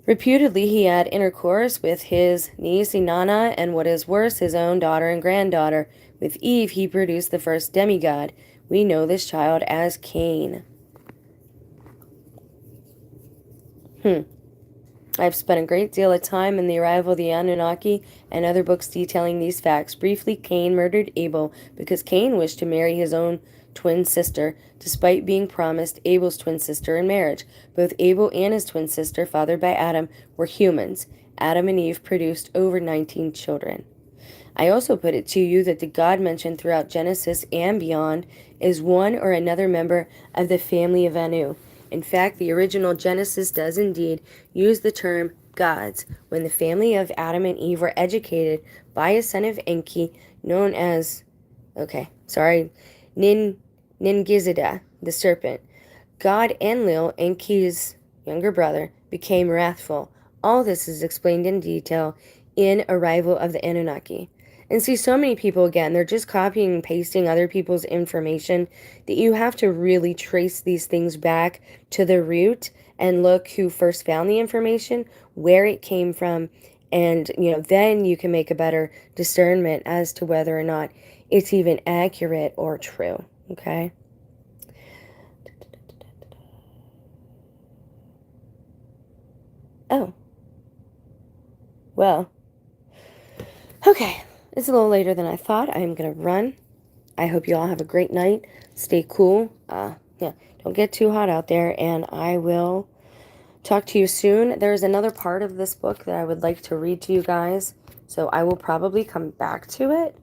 Reputedly, he had intercourse with his niece Inanna, and what is worse, his own daughter and granddaughter. With Eve, he produced the first demigod. We know this child as Cain. I've spent a great deal of time in the arrival of the Anunnaki and other books detailing these facts. Briefly, Cain murdered Abel because Cain wished to marry his own twin sister, despite being promised Abel's twin sister in marriage. Both Abel and his twin sister, fathered by Adam, were humans. Adam and Eve produced over 19 children. I also put it to you that the God mentioned throughout Genesis and beyond is one or another member of the family of Anu. In fact, the original Genesis does indeed use the term gods when the family of Adam and Eve were educated by a son of Enki known as, Ningizida, the serpent. God Enlil, Enki's younger brother, became wrathful. All this is explained in detail in Arrival of the Anunnaki. And see, so many people, again, they're just copying and pasting other people's information that you have to really trace these things back to the root and look who first found the information, where it came from, and, then you can make a better discernment as to whether or not it's even accurate or true, okay? Oh. Well. Okay. It's a little later than I thought. I am going to run. I hope you all have a great night. Stay cool. Don't get too hot out there, and I will talk to you soon. There's another part of this book that I would like to read to you guys, so I will probably come back to it.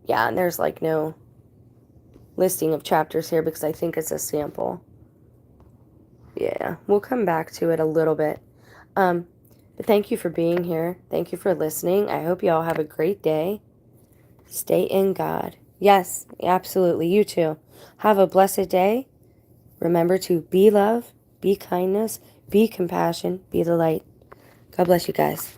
Yeah, and there's like no listing of chapters here because I think it's a sample. Yeah, we'll come back to it a little bit. But thank you for being here. Thank you for listening. I hope you all have a great day. Stay in God. Yes, absolutely. You too. Have a blessed day. Remember to be love, be kindness, be compassion, be the light. God bless you guys.